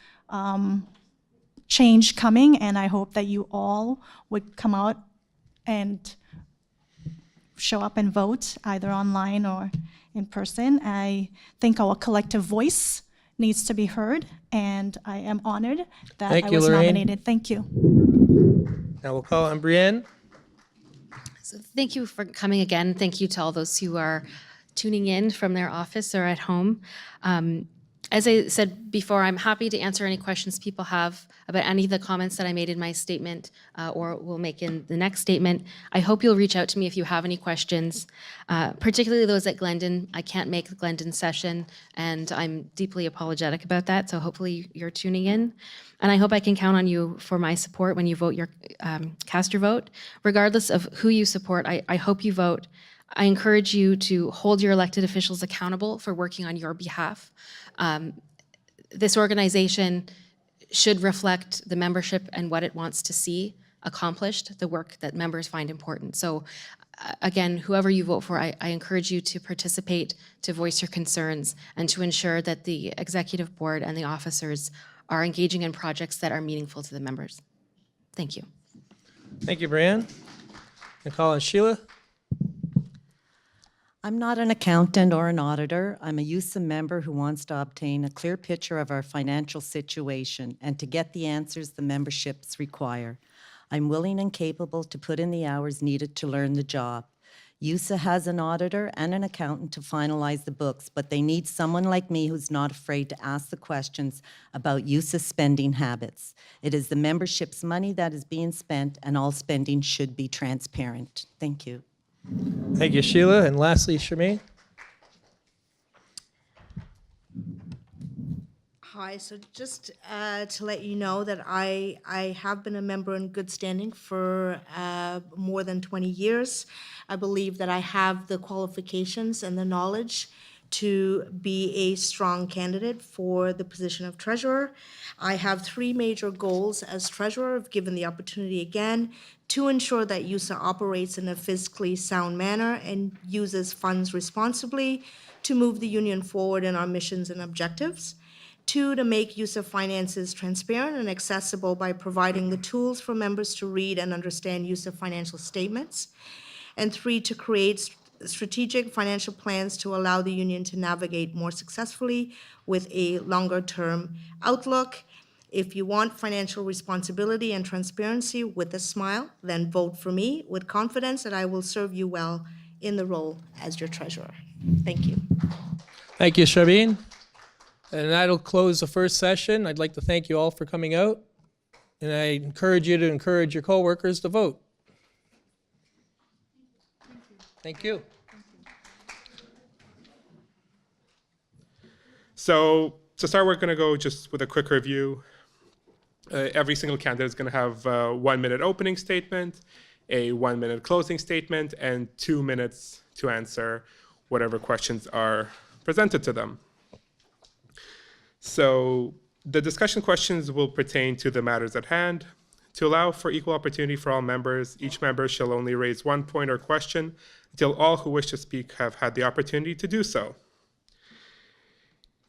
change coming, and I hope that you all would come out and show up and vote, either online or in person. I think our collective voice needs to be heard, and I am honored that I was nominated. Thank you. Now we'll call on Brienne. So thank you for coming again. Thank you to all those who are tuning in from their office or at home. As I said before, I'm happy to answer any questions people have about any of the comments that I made in my statement or will make in the next statement. I hope you'll reach out to me if you have any questions, particularly those at Glendon. I can't make the Glendon session, and I'm deeply apologetic about that, so hopefully you're tuning in. And I hope I can count on you for my support when you vote cast your vote. Regardless of who you support, I hope you vote. I encourage you to hold your elected officials accountable for working on your behalf. This organization should reflect the membership and what it wants to see accomplished, the work that members find important. So again, whoever you vote for, I encourage you to participate, to voice your concerns, and to ensure that the executive board and the officers are engaging in projects that are meaningful to the members. Thank you. Thank you, Brienne. I call on Sheila. I'm not an accountant or an auditor. I'm a YUSA member who wants to obtain a clear picture of our financial situation and to get the answers the memberships require. I'm willing and capable to put in the hours needed to learn the job. YUSA has an auditor and an accountant to finalize the books, but they need someone like me who's not afraid to ask the questions about YUSA spending habits. It is the membership's money that is being spent, and all spending should be transparent. Thank you. Thank you, Sheila. And lastly, Charmaine. Hi, so just to let you know that I have been a member in good standing for more than 20 years. I believe that I have the qualifications and the knowledge to be a strong candidate for the position of treasurer. I have three major goals as treasurer, if given the opportunity again, to ensure that YUSA operates in a fiscally sound manner and uses funds responsibly to move the union forward in our missions and objectives. 2, to make YUSA finances transparent and accessible by providing the tools for members to read and understand YUSA financial statements. And 3, to create strategic financial plans to allow the union to navigate more successfully with a longer-term outlook. If you want financial responsibility and transparency with a smile, then vote for me with confidence that I will serve you well in the role as your treasurer. Thank you. Thank you, Charmaine. And that'll close the first session. I'd like to thank you all for coming out. And I encourage you to encourage your coworkers to vote. Thank you. So to start, we're going to go just with a quick review. Every single candidate is going to have a 1-minute opening statement, a 1-minute closing statement, and 2 minutes to answer whatever questions are presented to them. So the discussion questions will pertain to the matters at hand. To allow for equal opportunity for all members, each member shall only raise 1 point or question until all who wish to speak have had the opportunity to do so.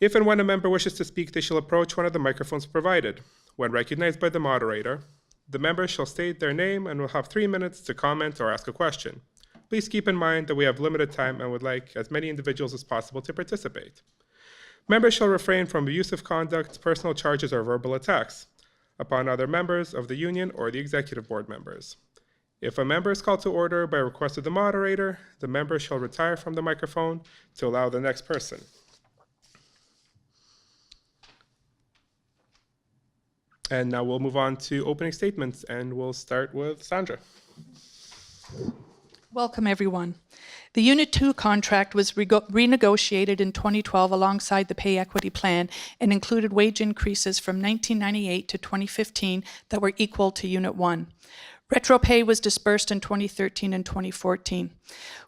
If and when a member wishes to speak, they shall approach one of the microphones provided. When recognized by the moderator, the member shall state their name and will have 3 minutes to comment or ask a question. Please keep in mind that we have limited time and would like as many individuals as possible to participate. Members shall refrain from abusive conduct, personal charges, or verbal attacks upon other members of the union or the executive board members. If a member is called to order by request of the moderator, the member shall retire from the microphone to allow the next person. And now we'll move on to opening statements, and we'll start with Sandra. Welcome, everyone. The Unit 2 contract was renegotiated in 2012 alongside the pay equity plan and included wage increases from 1998 to 2015 that were equal to Unit 1. Retro pay was dispersed in 2013 and 2014.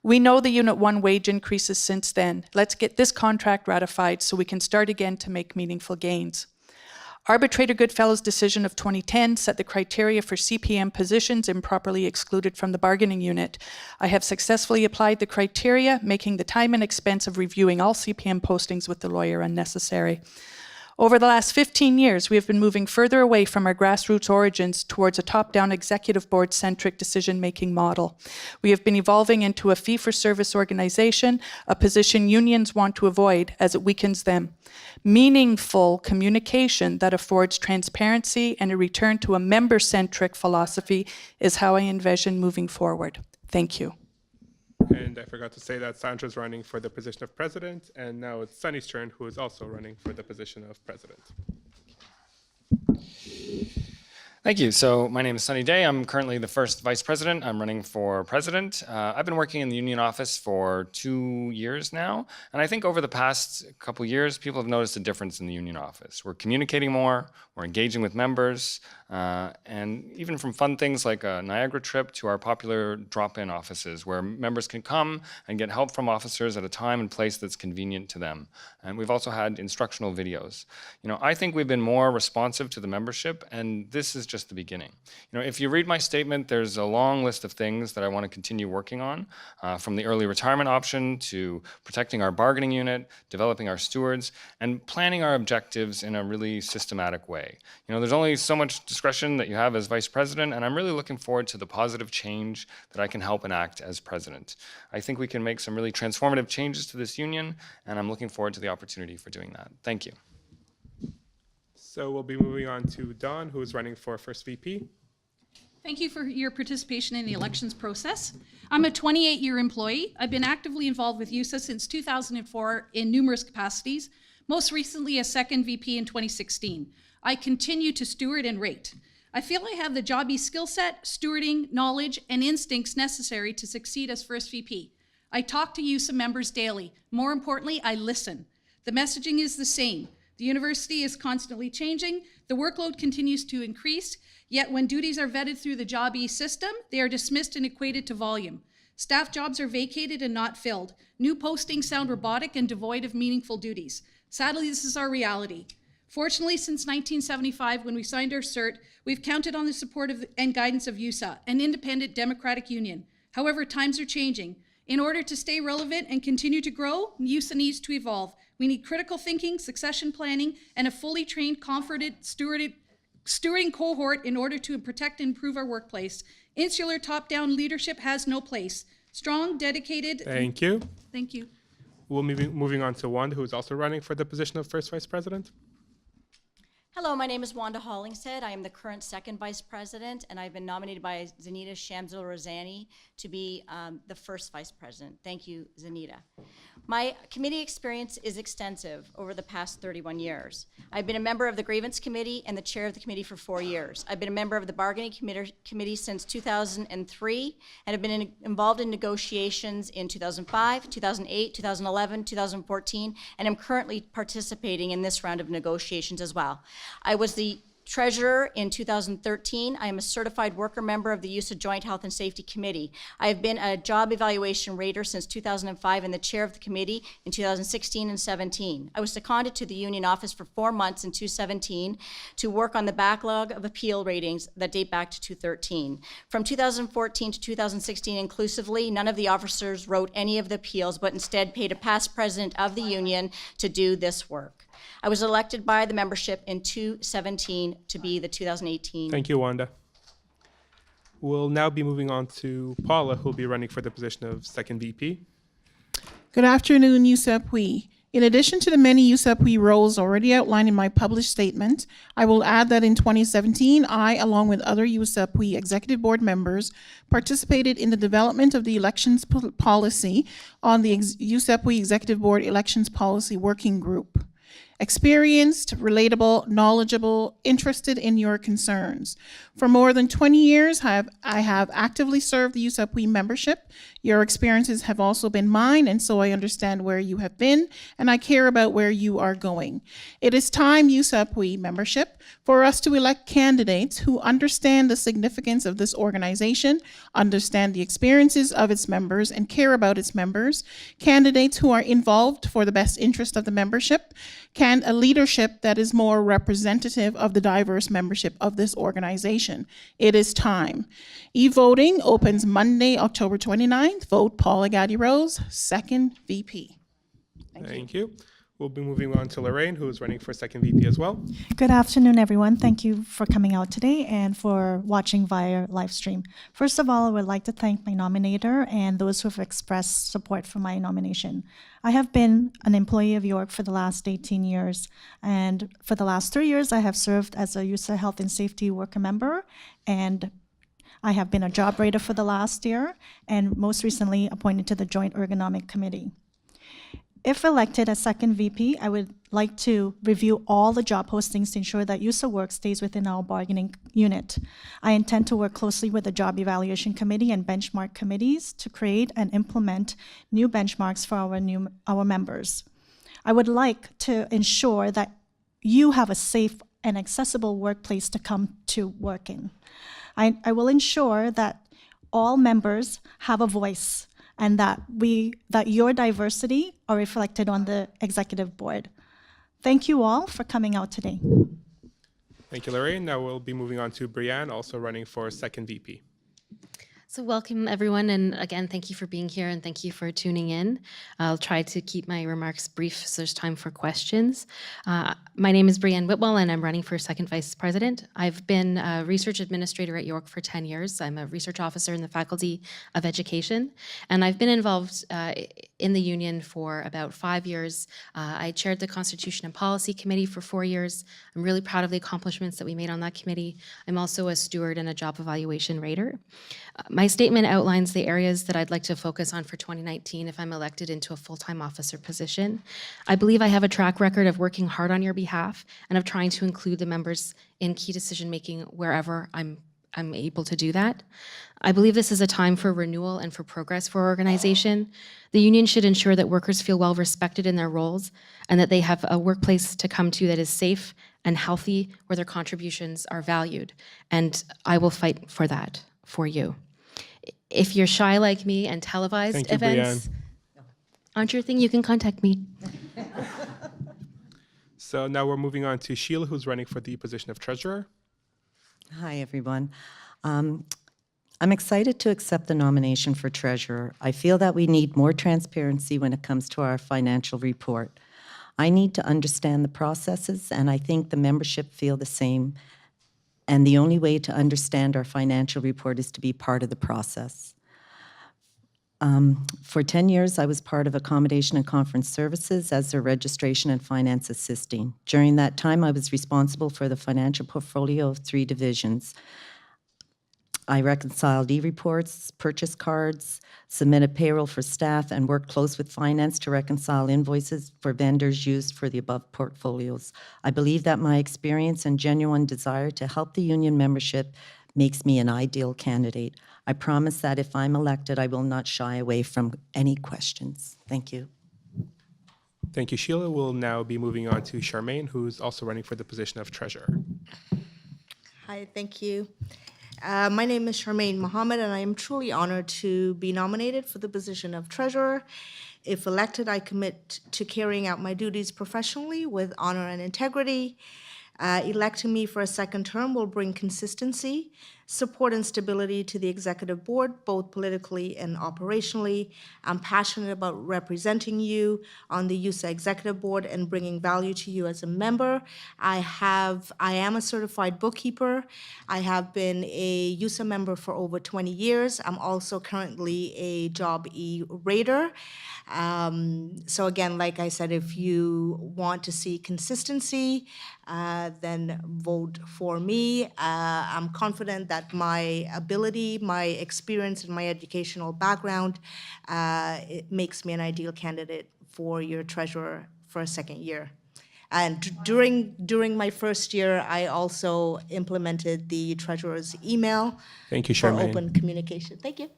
We know the Unit 1 wage increases since then. Let's get this contract ratified so we can start again to make meaningful gains. Arbitrator Goodfellow's decision of 2010 set the criteria for CPM positions improperly excluded from the bargaining unit. I have successfully applied the criteria, making the time and expense of reviewing all CPM postings with the lawyer unnecessary. Over the last 15 years, we have been moving further away from our grassroots origins towards a top-down executive board-centric decision-making model. We have been evolving into a fee-for-service organization, a position unions want to avoid as it weakens them. Meaningful communication that affords transparency and a return to a member-centric philosophy is how I envision moving forward. Thank you. And I forgot to say that Sandra's running for the position of president, and now it's Sunny's turn, who is also running for the position of president. Thank you. So my name is Sunny Day. I'm currently the first vice president. I'm running for president. I've been working in the union office for 2 years now. And I think over the past couple years, people have noticed a difference in the union office. We're communicating more, we're engaging with members, and even from fun things like a Niagara trip to our popular drop-in offices where members can come and get help from officers at a time and place that's convenient to them. And we've also had instructional videos. You know, I think we've been more responsive to the membership, and this is just the beginning. You know, if you read my statement, there's a long list of things that I want to continue working on, from the early retirement option to protecting our bargaining unit, developing our stewards, and planning our objectives in a really systematic way. You know, there's only so much discretion that you have as vice president, and I'm really looking forward to the positive change that I can help enact as president. I think we can make some really transformative changes to this union, and I'm looking forward to the opportunity for doing that. Thank you. So we'll be moving on to Dawn, who is running for first VP. Thank you for your participation in the elections process. I'm a 28-year employee. I've been actively involved with YUSA since 2004 in numerous capacities, most recently as second VP in 2016. I continue to steward and rate. I feel I have the jobby skill set, stewarding, knowledge, and instincts necessary to succeed as first VP. I talk to YUSA members daily. More importantly, I listen. The messaging is the same. The university is constantly changing. The workload continues to increase, yet when duties are vetted through the Job E system, they are dismissed and equated to volume. Staff jobs are vacated and not filled. New postings sound robotic and devoid of meaningful duties. Sadly, this is our reality. Fortunately, since 1975, when we signed our cert, we've counted on the support and guidance of YUSA, an independent democratic union. However, times are changing. In order to stay relevant and continue to grow, YUSA needs to evolve. We need critical thinking, succession planning, and a fully trained, confident, stewarding cohort in order to protect and improve our workplace. Insular top-down leadership has no place. Strong, dedicated... Thank you. Thank you. We'll be moving on to Wanda, who is also running for the position of first vice president. Hello, my name is Wanda Hollingshead. I am the current second vice president, and I've been nominated by Zanita Shamsul-Razani to be the first vice president. Thank you, Zanita. My committee experience is extensive over the past 31 years. I've been a member of the Grievance Committee and the chair of the committee for 4 years. I've been a member of the Bargaining Committee since 2003 and have been involved in negotiations in 2005, 2008, 2011, 2014, and am currently participating in this round of negotiations as well. I was the treasurer in 2013. I am a certified worker member of the YUSA Joint Health and Safety Committee. I have been a job evaluation rater since 2005 and the chair of the committee in 2016 and 17. I was seconded to the union office for 4 months in 2017 to work on the backlog of appeal ratings that date back to 2013. From 2014 to 2016 inclusively, none of the officers wrote any of the appeals, but instead paid a past president of the union to do this work. I was elected by the membership in 2017 to be the 2018. Thank you, Wanda. We'll now be moving on to Paula, who will be running for the position of second VP. Good afternoon, USAPWE. In addition to the many USAPWE roles already outlined in my published statement, I will add that in 2017, I, along with other USAPWE executive board members, participated in the development of the elections policy on the USAPWE Executive Board Elections Policy Working Group. Experienced, relatable, knowledgeable, interested in your concerns. For more than 20 years, I have actively served the USAPWE membership. Your experiences have also been mine, and so I understand where you have been, and I care about where you are going. It is time, USAPWE membership, for us to elect candidates who understand the significance of this organization, understand the experiences of its members, and care about its members. Candidates who are involved for the best interest of the membership, a leadership that is more representative of the diverse membership of this organization. It is time. E-voting opens Monday, October 29th. Vote Paula Gaddy-Rose, second VP. Thank you. We'll be moving on to Lorraine, who is running for second VP as well. Good afternoon, everyone. Thank you for coming out today and for watching via live stream. First of all, I would like to thank my nominator and those who have expressed support for my nomination. I have been an employee of York for the last 18 years, and for the last 3 years, I have served as a YUSA Health and Safety worker member, and I have been a job rater for the last year, and most recently appointed to the Joint Ergonomic Committee. If elected as second VP, I would like to review all the job postings to ensure that YUSA work stays within our bargaining unit. I intend to work closely with the Job Evaluation Committee and benchmark committees to create and implement new benchmarks for our members. I would like to ensure that you have a safe and accessible workplace to come to work in. I will ensure that all members have a voice and that your diversity are reflected on the executive board. Thank you all for coming out today. Thank you, Lorraine. Now we'll be moving on to Brianne, also running for second VP. So welcome, everyone, and again, thank you for being here and thank you for tuning in. I'll try to keep my remarks brief so there's time for questions. My name is Brianne Whitwell, and I'm running for second vice president. I've been a research administrator at York for 10 years. I'm a research officer in the Faculty of Education, and I've been involved in the union for about 5 years. I chaired the Constitution and Policy Committee for 4 years. I'm really proud of the accomplishments that we made on that committee. I'm also a steward and a job evaluation rater. My statement outlines the areas that I'd like to focus on for 2019 if I'm elected into a full-time officer position. I believe I have a track record of working hard on your behalf and of trying to include the members in key decision-making wherever I'm able to do that. I believe this is a time for renewal and for progress for our organization. The union should ensure that workers feel well respected in their roles and that they have a workplace to come to that is safe and healthy where their contributions are valued. And I will fight for that for you. If you're shy like me and televised events aren't your thing, you can contact me. So now we're moving on to Sheila, who's running for the position of treasurer. Hi, everyone. I'm excited to accept the nomination for treasurer. I feel that we need more transparency when it comes to our financial report. I need to understand the processes, and I think the membership feel the same. And the only way to understand our financial report is to be part of the process. For 10 years, I was part of Accommodation and Conference Services as their registration and finance assisting. During that time, I was responsible for the financial portfolio of 3 divisions. I reconciled e-reports, purchase cards, submitted payroll for staff, and worked close with finance to reconcile invoices for vendors used for the above portfolios. I believe that my experience and genuine desire to help the union membership makes me an ideal candidate. I promise that if I'm elected, I will not shy away from any questions. Thank you. Thank you, Sheila. We'll now be moving on to Charmaine, who's also running for the position of treasurer. Hi, thank you. My name is Charmaine Mohammed, and I am truly honored to be nominated for the position of treasurer. If elected, I commit to carrying out my duties professionally with honor and integrity. Electing me for a second term will bring consistency, support, and stability to the executive board, both politically and operationally. I'm passionate about representing you on the YUSA executive board and bringing value to you as a member. I am a certified bookkeeper. I have been a YUSA member for over 20 years. I'm also currently a job E-rater. So again, like I said, if you want to see consistency, then vote for me. I'm confident that my ability, my experience, and my educational background, it makes me an ideal candidate for your treasurer for a second year. And during my first year, I also implemented the treasurer's email Thank you, for Charmaine. open communication. Thank you.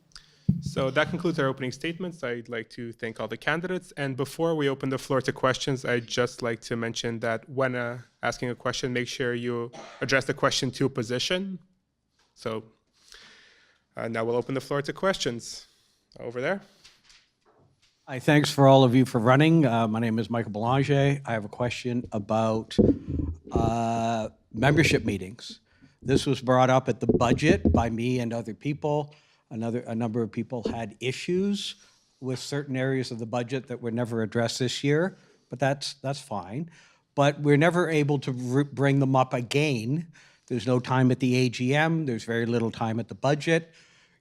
So that concludes our opening statements. I'd like to thank all the candidates. And before we open the floor to questions, I'd just like to mention that when asking a question, make sure you address the question to a position. So now we'll open the floor to questions. Over there. Hi, thanks for all of you for running. My name is Michael Belanger. I have a question about membership meetings. This was brought up at the budget by me and other people. A number of people had issues with certain areas of the budget that were never addressed this year, but that's fine. But we're never able to bring them up again. There's no time at the AGM. There's very little time at the budget.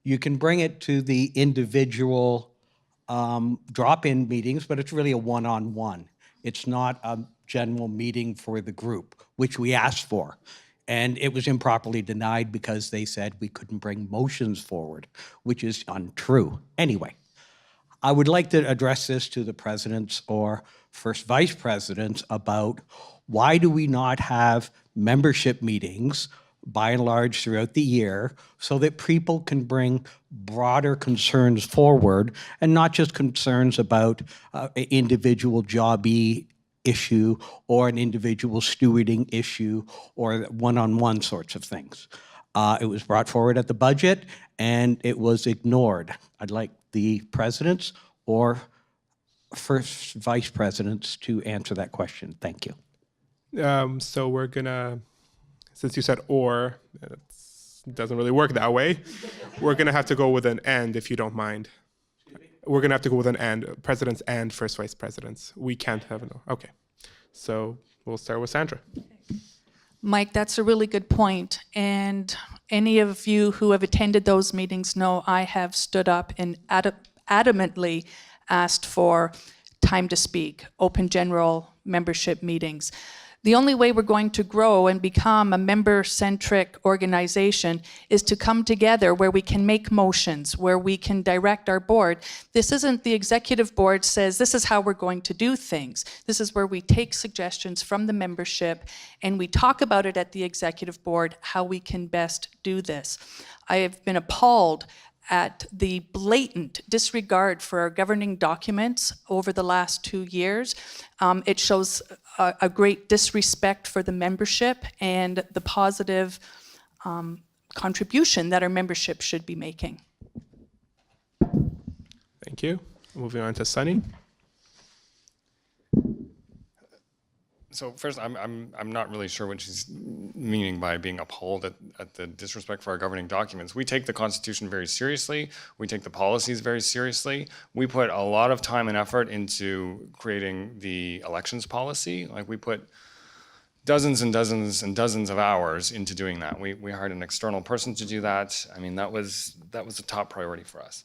You can bring it to the individual drop-in meetings, but it's really a one-on-one. It's not a general meeting for the group, which we asked for. And it was improperly denied because they said we couldn't bring motions forward, which is untrue. Anyway, I would like to address this to the presidents or first vice presidents about why do we not have membership meetings by and large throughout the year so that people can bring broader concerns forward and not just concerns about individual jobbie issue or an individual stewarding issue or one-on-one sorts of things. It was brought forward at the budget and it was ignored. I'd like the presidents or first vice presidents to answer that question. Thank you. So we're gonna, since you said or, it doesn't really work that way. We're gonna have to go with an and if you don't mind. We're gonna have to go with an and, presidents and first vice presidents. We can't have an, okay. So we'll start with Sandra. Mike, that's a really good point. And any of you who have attended those meetings know I have stood up and adamantly asked for time to speak, open general membership meetings. The only way we're going to grow and become a member-centric organization is to come together where we can make motions, where we can direct our board. This isn't the executive board says, this is how we're going to do things. This is where we take suggestions from the membership and we talk about it at the executive board, how we can best do this. I have been appalled at the blatant disregard for our governing documents over the last 2 years. It shows a great disrespect for the membership and the positive contribution that our membership should be making. Thank you. Moving on to Sunny. So first, I'm not really sure what she's meaning by being appalled at the disrespect for our governing documents. We take the Constitution very seriously. We take the policies very seriously. We put a lot of time and effort into creating the elections policy. Like we put dozens and dozens and dozens of hours into doing that. We hired an external person to do that. I mean, that was a top priority for us.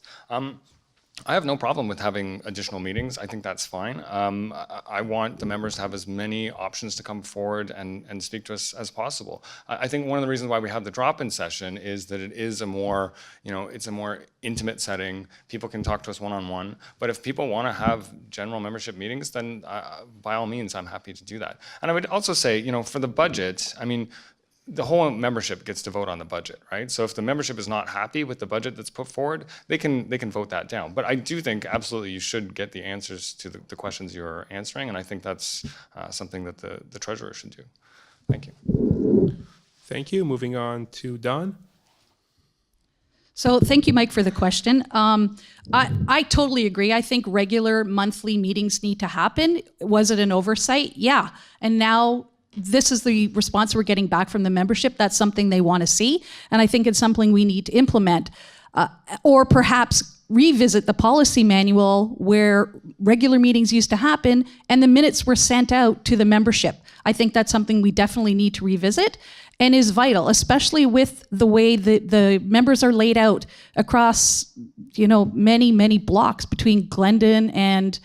I have no problem with having additional meetings. I think that's fine. I want the members to have as many options to come forward and speak to us as possible. I think one of the reasons why we have the drop-in session is that it is a more, it's a more intimate setting. People can talk to us one-on-one. But if people want to have general membership meetings, then by all means, I'm happy to do that. And I would also say, for the budget, I mean, the whole membership gets to vote on the budget, right? So if the membership is not happy with the budget that's put forward, they can vote that down. But I do think absolutely you should get the answers to the questions you're answering, and I think that's something that the treasurer should do. Thank you. Thank you. Moving on to Don. So thank you, Mike, for the question. I totally agree. I think regular monthly meetings need to happen. Was it an oversight? Yeah. And now this is the response we're getting back from the membership. That's something they want to see. And I think it's something we need to implement. Or perhaps revisit the policy manual where regular meetings used to happen and the minutes were sent out to the membership. I think that's something we definitely need to revisit and is vital, especially with the way that the members are laid out across, many, many blocks between Glendon and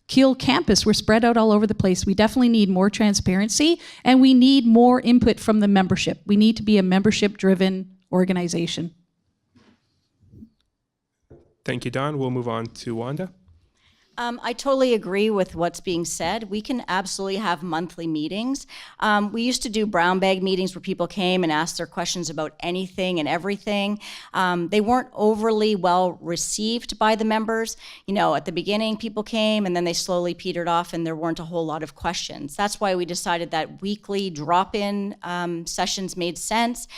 Keele campus. We're spread out all over the place. We definitely need more transparency and we need more input from the membership. We need to be a membership-driven organization. Thank you, Don. We'll move on to Wanda. I totally agree with what's being said. We can absolutely have monthly meetings. We used to do brown bag meetings where people came and asked their questions about anything and everything. They weren't overly well received by the members. At the beginning, people came and then they slowly petered off and there weren't a whole lot of questions. That's why we decided that weekly drop-in sessions made sense.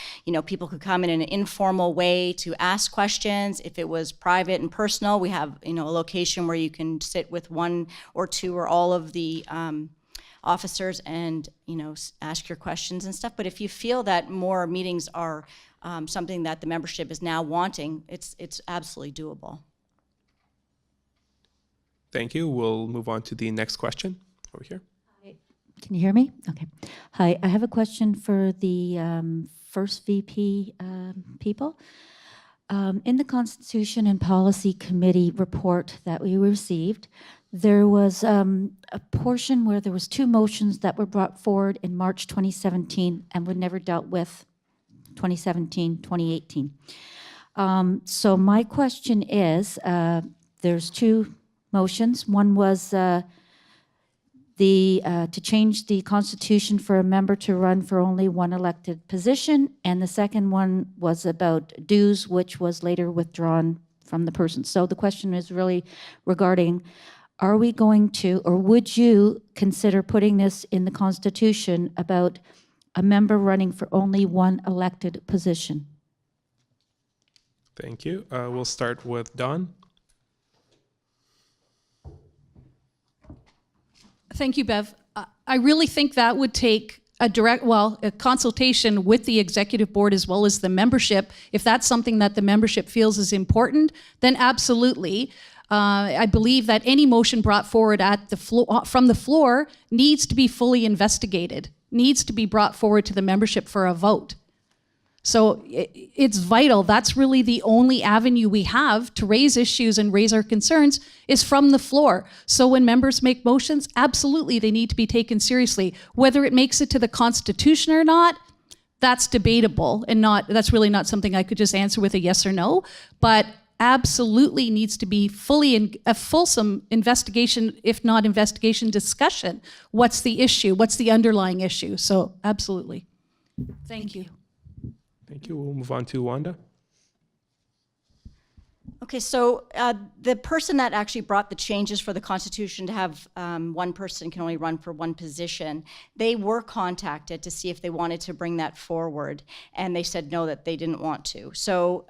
People could come in an informal way to ask questions. If it was private and personal, we have, a location where you can sit with one or two or all of the officers and ask your questions and stuff. But if you feel that more meetings are something that the membership is now wanting, it's absolutely doable. Thank you. We'll move on to the next question over here. Can you hear me? Okay. Hi, I have a question for the first VP people. In the Constitution and Policy Committee report that we received, there was a portion where there was 2 motions that were brought forward in March 2017 and were never dealt with 2017, 2018. So my question is, there's 2 motions. One was to change the Constitution for a member to run for only one elected position, and the second one was about dues, which was later withdrawn from the person. So the question is really regarding, are we going to, or would you consider putting this in the Constitution about a member running for only one elected position? Thank you. We'll start with Don. Thank you, Bev. I really think that would take a consultation with the executive board as well as the membership. If that's something that the membership feels is important, then absolutely. I believe that any motion brought forward from the floor needs to be fully investigated, needs to be brought forward to the membership for a vote. So it's vital. That's really the only avenue we have to raise issues and raise our concerns is from the floor. So when members make motions, absolutely, they need to be taken seriously. Whether it makes it to the Constitution or not, that's debatable and that's really not something I could just answer with a yes or no, but absolutely needs to be a fulsome investigation, if not investigation, discussion. What's the issue? What's the underlying issue? So absolutely. Thank you. Thank you. We'll move on to Wanda. Okay, so the person that actually brought the changes for the Constitution to have one person can only run for one position, they were contacted to see if they wanted to bring that forward, and they said no, that they didn't want to. So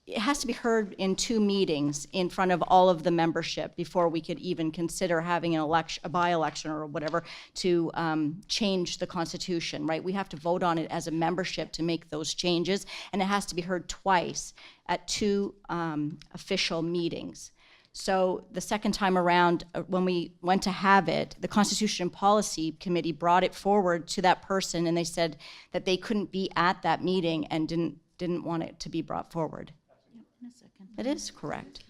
it has to be heard in 2 meetings in front of all of the membership before we could even consider having an election, a by-election or whatever, to change the Constitution, right? We have to vote on it as a membership to make those changes, and it has to be heard twice at 2 official meetings. So the second time around, when we went to have it, the Constitution and Policy Committee brought it forward to that person, and they said that they couldn't be at that meeting and didn't want it to be brought forward. That is correct.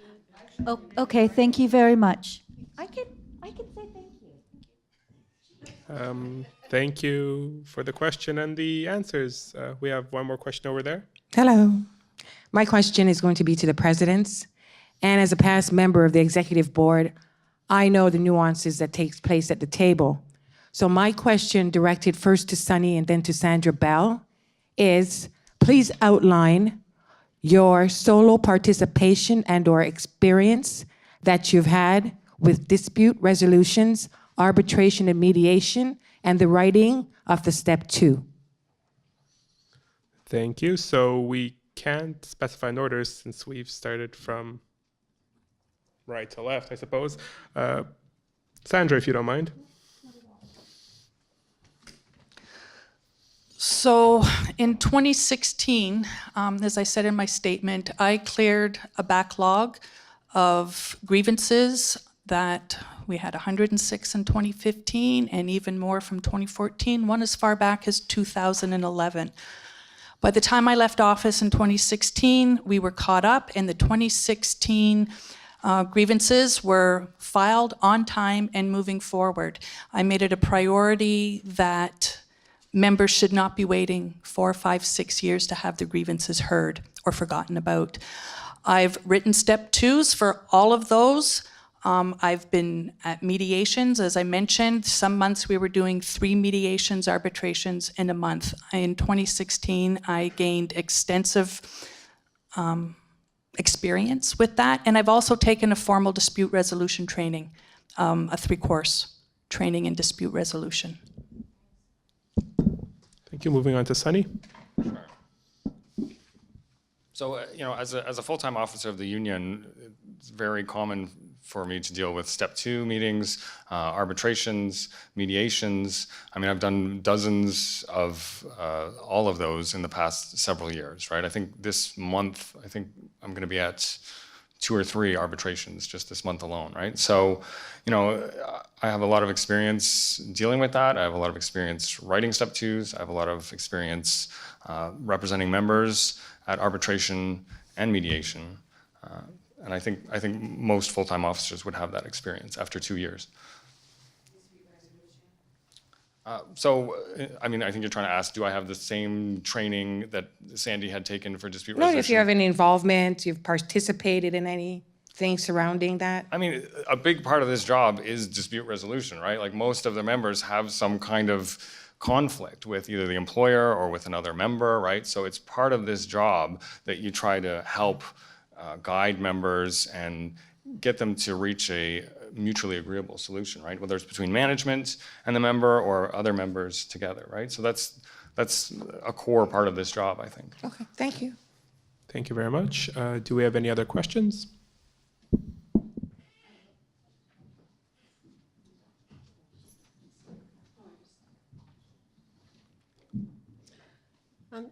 Oh, okay, thank you very much. I can say thank you. Thank you for the question and the answers. We have one more question over there. Hello. My question is going to be to the presidents. And as a past member of the executive board, I know the nuances that takes place at the table. So my question, directed first to Sunny and then to Sandra Bell, is please outline your solo participation and/or experience that you've had with dispute resolutions, arbitration and mediation, and the writing of the step 2. Thank you. So we can't specify an order since we've started from right to left, I suppose. Sandra, if you don't mind. So in 2016, as I said in my statement, I cleared a backlog of grievances that we had 106 in 2015 and even more from 2014, one as far back as 2011. By the time I left office in 2016, we were caught up, and the 2016 grievances were filed on time and moving forward. I made it a priority that members should not be waiting 4, 5, 6 years to have their grievances heard or forgotten about. I've written step 2s for all of those. I've been at mediations, as I mentioned. Some months we were doing 3 mediations, arbitrations in a month. In 2016, I gained extensive experience with that, and I've also taken a formal dispute resolution training, a 3-course training in dispute resolution. Thank you. Moving on to Sunny. So, as a full-time officer of the union, it's very common for me to deal with step 2 meetings, arbitrations, mediations. I mean, I've done dozens of all of those in the past several years, right? I think this month, I'm going to be at 2 or 3 arbitrations just this month alone, right? So, I have a lot of experience dealing with that. I have a lot of experience writing step 2s. I have a lot of experience representing members at arbitration and mediation. And I think most full-time officers would have that experience after 2 years. I think you're trying to ask, do I have the same training that Sandy had taken for dispute resolution? No, if you have any involvement, you've participated in anything surrounding that. I mean, a big part of this job is dispute resolution, right? Like most of the members have some kind of conflict with either the employer or with another member, right? So it's part of this job that you try to help guide members and get them to reach a mutually agreeable solution, right? Whether it's between management and the member or other members together, right? So that's a core part of this job, I think. Okay, thank you. Thank you very much. Do we have any other questions?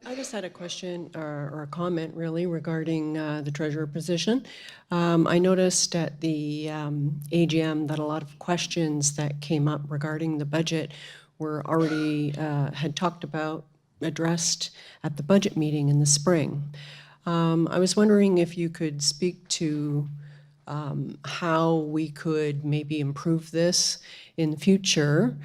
I just had a question or a comment really regarding the treasurer position. I noticed at the AGM that a lot of questions that came up regarding the budget were already had talked about, addressed at the budget meeting in the spring. I was wondering if you could speak to how we could maybe improve this in the future,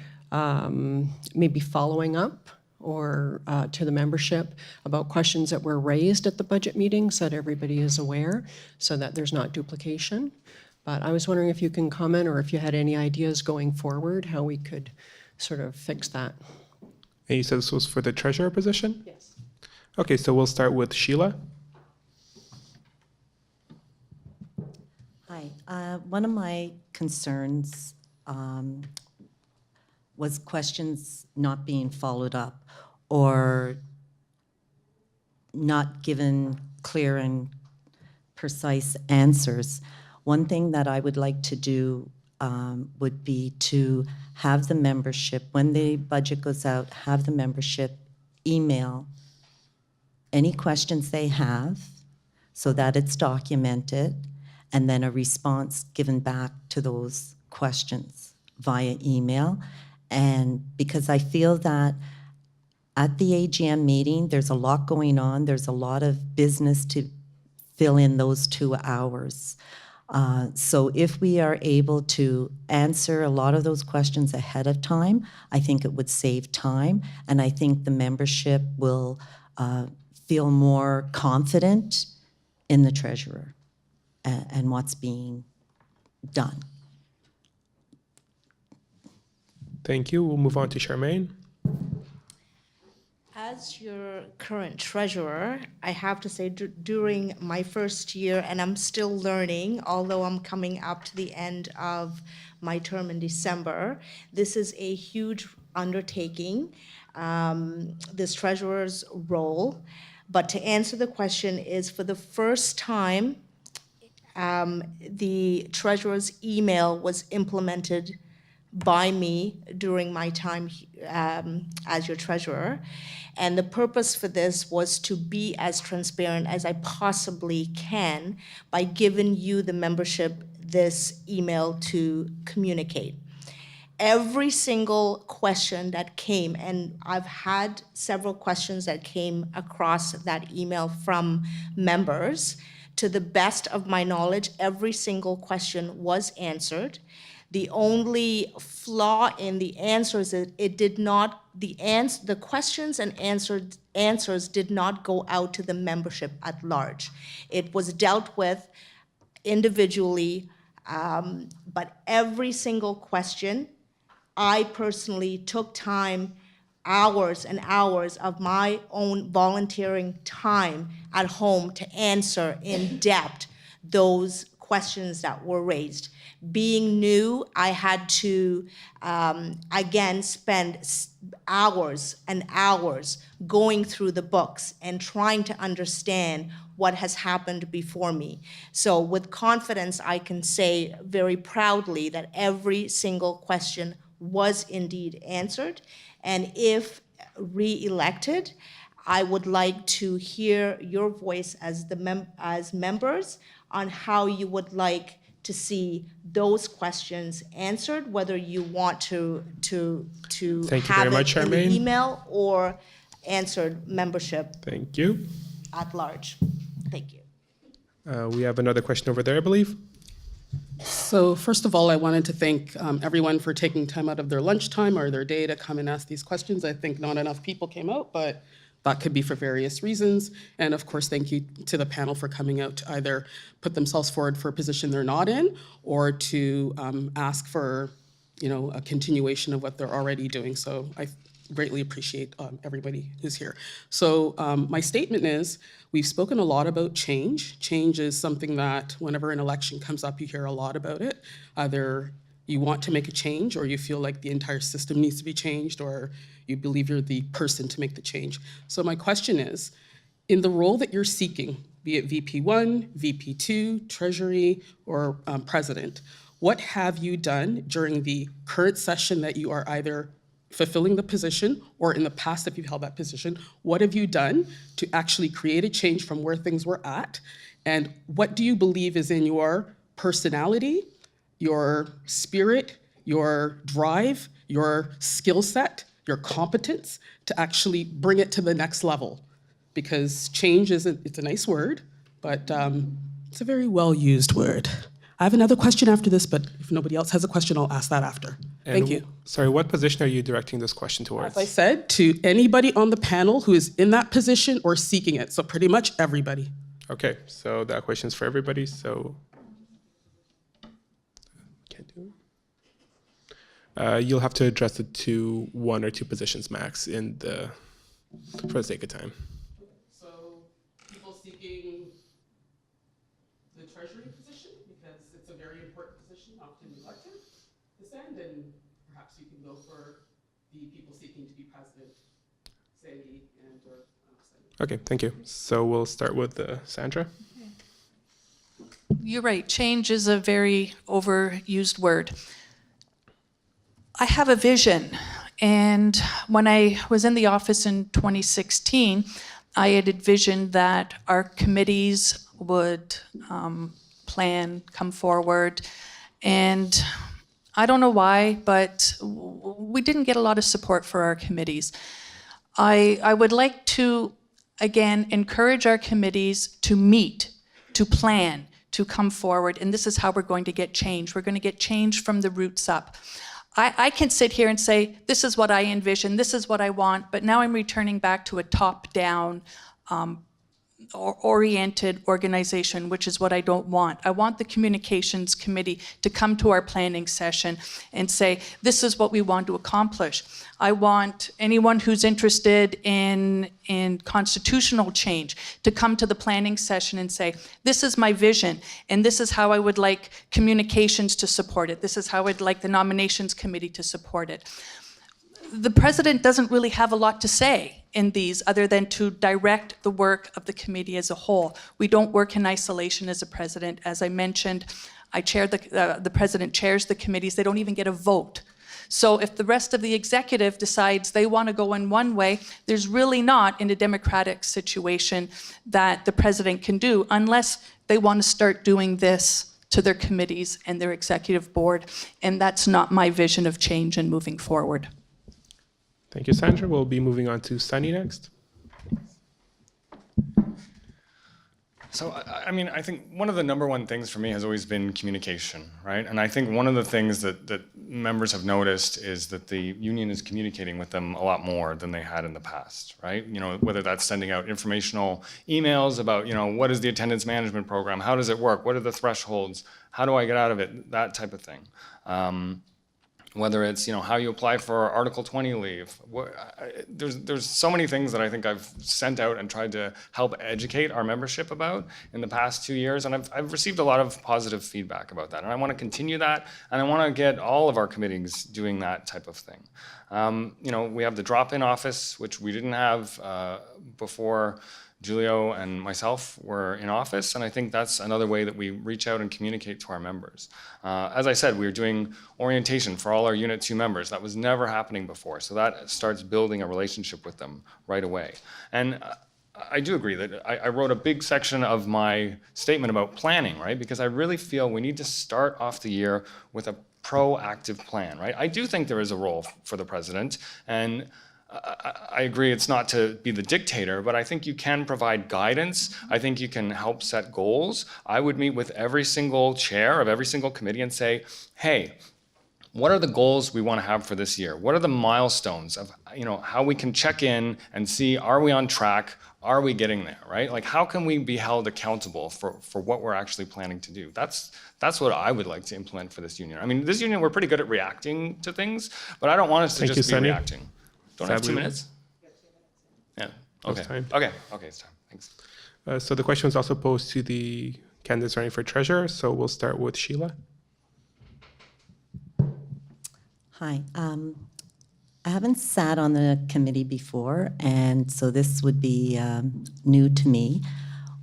maybe following up or to the membership about questions that were raised at the budget meeting so that everybody is aware so that there's not duplication. But I was wondering if you can comment or if you had any ideas going forward how we could sort of fix that. And you said this was for the treasurer position? Yes. Okay, so we'll start with Sheila. Hi. One of my concerns was questions not being followed up or not given clear and precise answers. One thing that I would like to do would be to have the membership, when the budget goes out, have the membership email any questions they have so that it's documented, and then a response given back to those questions via email. And because I feel that at the AGM meeting, there's a lot going on. There's a lot of business to fill in those 2 hours. So if we are able to answer a lot of those questions ahead of time, I think it would save time. And I think the membership will feel more confident in the treasurer and what's being done. Thank you. We'll move on to Charmaine. As your current treasurer, I have to say during my first year, and I'm still learning, although I'm coming up to the end of my term in December, this is a huge undertaking this treasurer's role. But to answer the question is, for the first time, the treasurer's email was implemented by me during my time as your treasurer. And the purpose for this was to be as transparent as I possibly can by giving you, the membership, this email to communicate. Every single question that came, and I've had several questions that came across that email from members, to the best of my knowledge, every single question was answered. The only flaw in the answers is it did not, the questions and answers did not go out to the membership at large. It was dealt with individually, but every single question, I personally took time, hours and hours of my own volunteering time at home to answer in depth those questions that were raised. Being new, I had to, again, spend hours and hours going through the books and trying to understand what has happened before me. So with confidence, I can say very proudly that every single question was indeed answered. And if re-elected, I would like to hear your voice as as members on how you would like to see those questions answered, whether you want to Thank you have very much, it in the Charmaine. email or answered membership Thank you. at large. Thank you. We have another question over there, I believe. So first of all, I wanted to thank everyone for taking time out of their lunchtime or their day to come and ask these questions. I think not enough people came out, but that could be for various reasons. And of course, thank you to the panel for coming out to either put themselves forward for a position they're not in or to ask for, a continuation of what they're already doing. So I greatly appreciate everybody who's here. So my statement is, we've spoken a lot about change. Change is something that whenever an election comes up, you hear a lot about it. Either you want to make a change or you feel like the entire system needs to be changed or you believe you're the person to make the change. So my question is, in the role that you're seeking, be it VP1, VP2, Treasury, or President, what have you done during the current session that you are either fulfilling the position or in the past if you've held that position, what have you done to actually create a change from where things were at? And what do you believe is in your personality, your spirit, your drive, your skill set, your competence to actually bring it to the next level? Because change it's a nice word, but it's a very well-used word. I have another question after this, but if nobody else has a question, I'll ask that after. Thank you. Sorry, what position are you directing this question towards? As I said, to anybody on the panel who is in that position or seeking it, so pretty much everybody. Okay, so that question's for everybody, so can't do it. You'll have to address it to one or two positions max for the sake of time. So people seeking the Treasury position, because it's a very important position, often elected this end, and perhaps you can go for the people seeking to be president, Sandy and or Sandy. Okay, thank you. So we'll start with Sandra. You're right, change is a very overused word. I have a vision, and when I was in the office in 2016, I had envisioned that our committees would plan, come forward, and I don't know why, but we didn't get a lot of support for our committees. I would like to, again, encourage our committees to meet, to plan, to come forward, and this is how we're going to get change. We're going to get change from the roots up. I can sit here and say, this is what I envision, this is what I want, but now I'm returning back to a top-down oriented organization, which is what I don't want. I want the communications committee to come to our planning session and say, this is what we want to accomplish. I want anyone who's interested in constitutional change to come to the planning session and say, this is my vision, and this is how I would like communications to support it. This is how I'd like the nominations committee to support it. the president doesn't really have a lot to say in these other than to direct the work of the committee as a whole. We don't work in isolation as a president. As I mentioned, I chair the president chairs the committees. They don't even get a vote. So if the rest of the executive decides they want to go in one way, there's really not, in a democratic situation, that the president can do unless they want to start doing this to their committees and their executive board. And that's not my vision of change and moving forward. Thank you, Sandra. We'll be moving on to Sunny next. So, I mean, I think one of the number one things for me has always been communication, right? And I think one of the things that members have noticed is that the union is communicating with them a lot more than they had in the past, right? You know, whether that's sending out informational emails about, you know, what is the attendance management program? How does it work? What are the thresholds? How do I get out of it? That type of thing. Whether it's, you know, how you apply for Article 20 leave. There's so many things that I think I've sent out and tried to help educate our membership about in the past 2 years, and I've received a lot of positive feedback about that, and I want to continue that, and I want to get all of our committees doing that type of thing. You know, we have the drop-in office, which we didn't have before Julio and myself were in office, and I think that's another way that we reach out and communicate to our members. As I said, we're doing orientation for all our Unit 2 members. That was never happening before, so that starts building a relationship with them right away. And I do agree that I wrote a big section of my statement about planning, right? Because I really feel we need to start off the year with a proactive plan, right? I do think there is a role for the president, and I agree it's not to be the dictator, but I think you can provide guidance. I think you can help set goals. I would meet with every single chair of every single committee and say, hey, what are the goals we want to have for this year? What are the milestones of, you know, how we can check in and see, are we on track? Are we getting there, right? Like, how can we be held accountable for what we're actually planning to do? That's what I would like to implement for this union. I mean, this union, we're pretty good at reacting to things, but I don't want us to just be reacting. Don't I have 2 minutes? Yeah. Okay. Okay. It's time. Thanks. So the question was also posed to the candidates running for treasurer. So we'll start with Sheila. Hi. I haven't sat on the committee before, and so this would be new to me.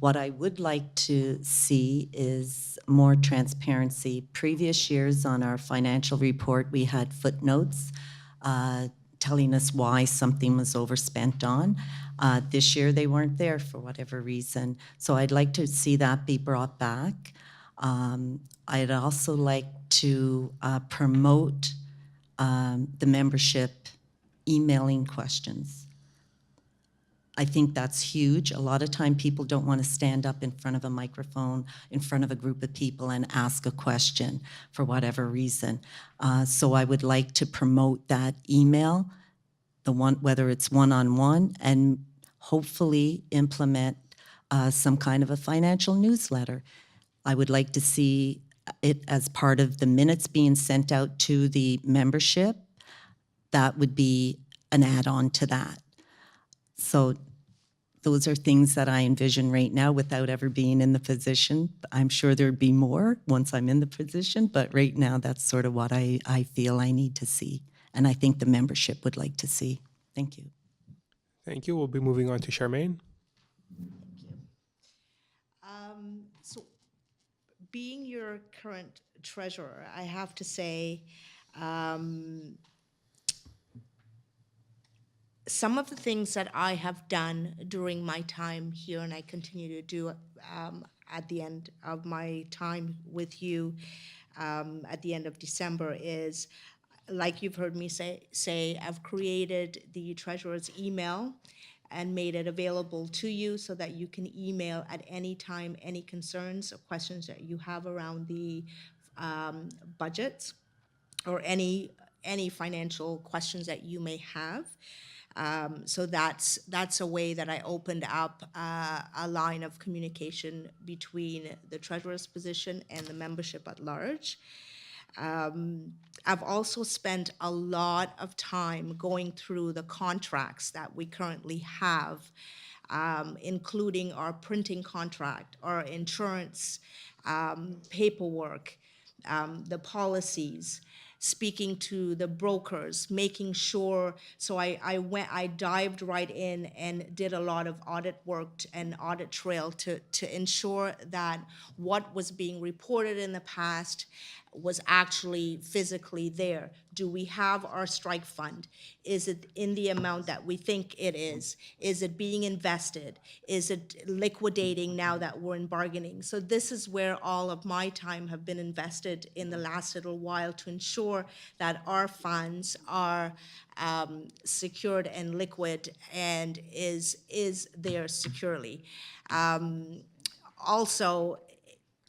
What I would like to see is more transparency. Previous years on our financial report, we had footnotes telling us why something was overspent on. This year, they weren't there for whatever reason. So I'd like to see that be brought back. I'd also like to promote the membership emailing questions. I think that's huge. A lot of time people don't want to stand up in front of a microphone, in front of a group of people and ask a question for whatever reason. So I would like to promote that email, whether it's one-on-one, and hopefully implement some kind of a financial newsletter. I would like to see it as part of the minutes being sent out to the membership. That would be an add-on to that. So those are things that I envision right now without ever being in the position. I'm sure there'd be more once I'm in the position, but right now that's sort of what I feel I need to see, and I think the membership would like to see. Thank you. Thank you. We'll be moving on to Charmaine. So being your current treasurer, I have to say, some of the things that I have done during my time here, and I continue to do at the end of my time with you at the end of December, is, like you've heard me say, I've created the treasurer's email and made it available to you so that you can email at any time any concerns or questions that you have around the budgets or any financial questions that you may have. So that's a way that I opened up a line of communication between the treasurer's position and the membership at large. I've also spent a lot of time going through the contracts that we currently have, including our printing contract, our insurance paperwork, the policies. speaking to the brokers, making sure, so I dived right in and did a lot of audit work and audit trail to ensure that what was being reported in the past was actually physically there. Do we have our strike fund? Is it in the amount that we think it is? Is it being invested? Is it liquidating now that we're in bargaining? So this is where all of my time have been invested in the last little while to ensure that our funds are secured and liquid and is there securely. Also,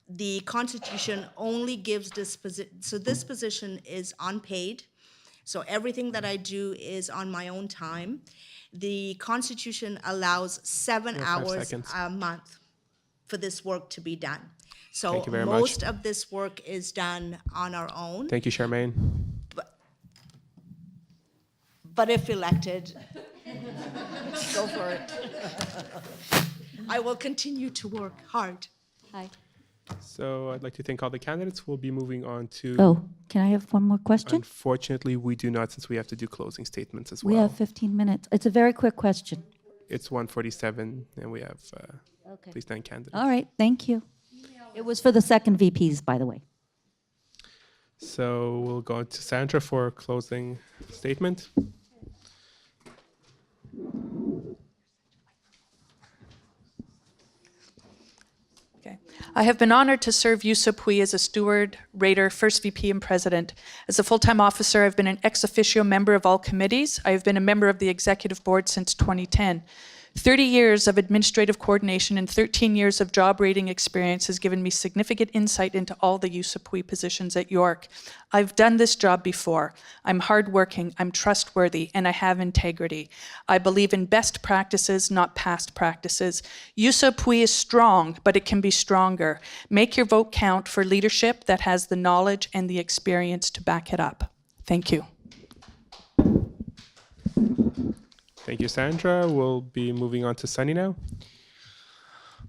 the Constitution only gives this position, so this position is unpaid, so everything that I do is on my own time. The Constitution allows 7 You have 5 hours seconds. a month for this work to be done. So Thank you very much. most of this work is done on our own, Thank you, Charmaine. but if elected, go for it. I will continue to work hard. Hi. So I'd like to thank all the candidates. We'll be moving on to. Oh, can I have one more question? Unfortunately, we do not, since we have to do closing statements as well. We have 15 minutes. It's a very quick question. It's 1:47, and we have Okay. at least 9 candidates. All right, thank you. It was for the second VPs, by the way. So we'll go to Sandra for a closing statement. I have been honored to serve YUSA Pui as a steward, rater, first VP, and president. As a full-time officer, I've been an ex officio member of all committees. I have been a member of the executive board since 2010. 30 years of administrative coordination and 13 years of job rating experience has given me significant insight into all the YUSA Pui positions at York. I've done this job before. I'm hardworking, I'm trustworthy, and I have integrity. I believe in best practices, not past practices. YUSA Pui is strong, but it can be stronger. Make your vote count for leadership that has the knowledge and the experience to back it up. Thank you. Thank you, Sandra. We'll be moving on to Sunny now.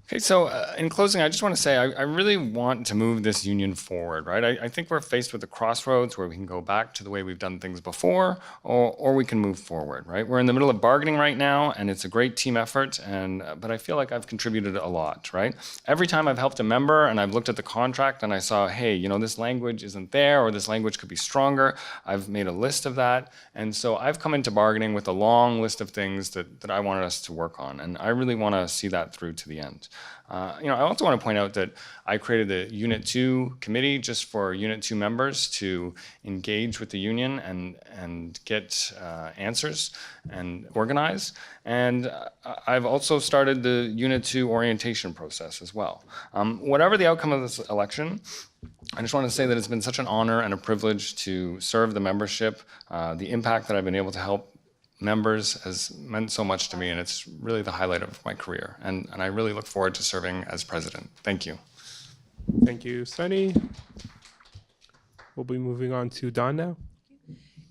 Okay, so in closing, I just want to say I really want to move this union forward, right? I think we're faced with a crossroads where we can go back to the way we've done things before, or we can move forward, right? We're in the middle of bargaining right now, and it's a great team effort, but I feel like I've contributed a lot, right? Every time I've helped a member and I've looked at the contract and I saw, hey, you know, this language isn't there, or this language could be stronger, I've made a list of that, and so I've come into bargaining with a long list of things that I wanted us to work on, and I really want to see that through to the end. I also want to point out that I created the Unit 2 committee just for Unit 2 members to engage with the union and get answers and organize. And I've also started the Unit 2 orientation process as well. Whatever the outcome of this election, I just want to say that it's been such an honor and a privilege to serve the membership. The impact that I've been able to help members has meant so much to me, and it's really the highlight of my career. And I really look forward to serving as president. Thank you. Thank you, Sunny. We'll be moving on to Don now.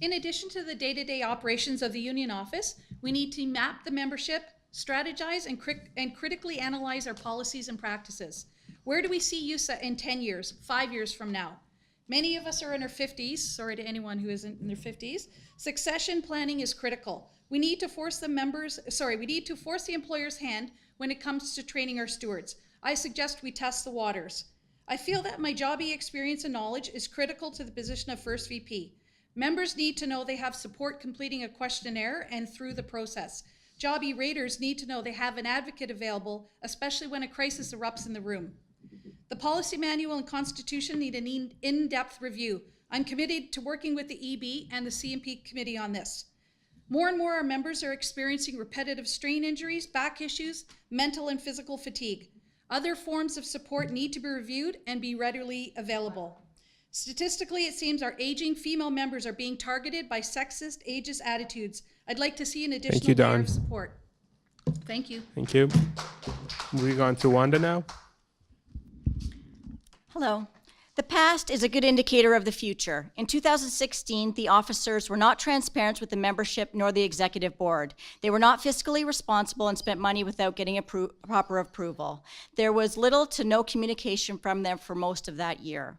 In addition to the day-to-day operations of the union office, we need to map the membership, strategize, and critically analyze our policies and practices. Where do we see YUSA in 10 years, 5 years from now? Many of us are in our 50s. Sorry to anyone who isn't in their 50s. Succession planning is critical. We need to force the employer's hand when it comes to training our stewards. I suggest we test the waters. I feel that my jobby experience and knowledge is critical to the position of First VP. Members need to know they have support completing a questionnaire and through the process. Jobby raters need to know they have an advocate available, especially when a crisis erupts in the room. The policy manual and constitution need an in-depth review. I'm committed to working with the EB and the CMP committee on this. More and more our members are experiencing repetitive strain injuries, back issues, mental and physical fatigue. Other forms of support need to be reviewed and be readily available. Statistically, it seems our aging female members are being targeted by sexist, ageist attitudes. I'd like to see an additional layer of support. Thank you. Thank you. Moving on to Wanda now. Hello. The past is a good indicator of the future. In 2016, the officers were not transparent with the membership nor the executive board. They were not fiscally responsible and spent money without getting proper approval. There was little to no communication from them for most of that year.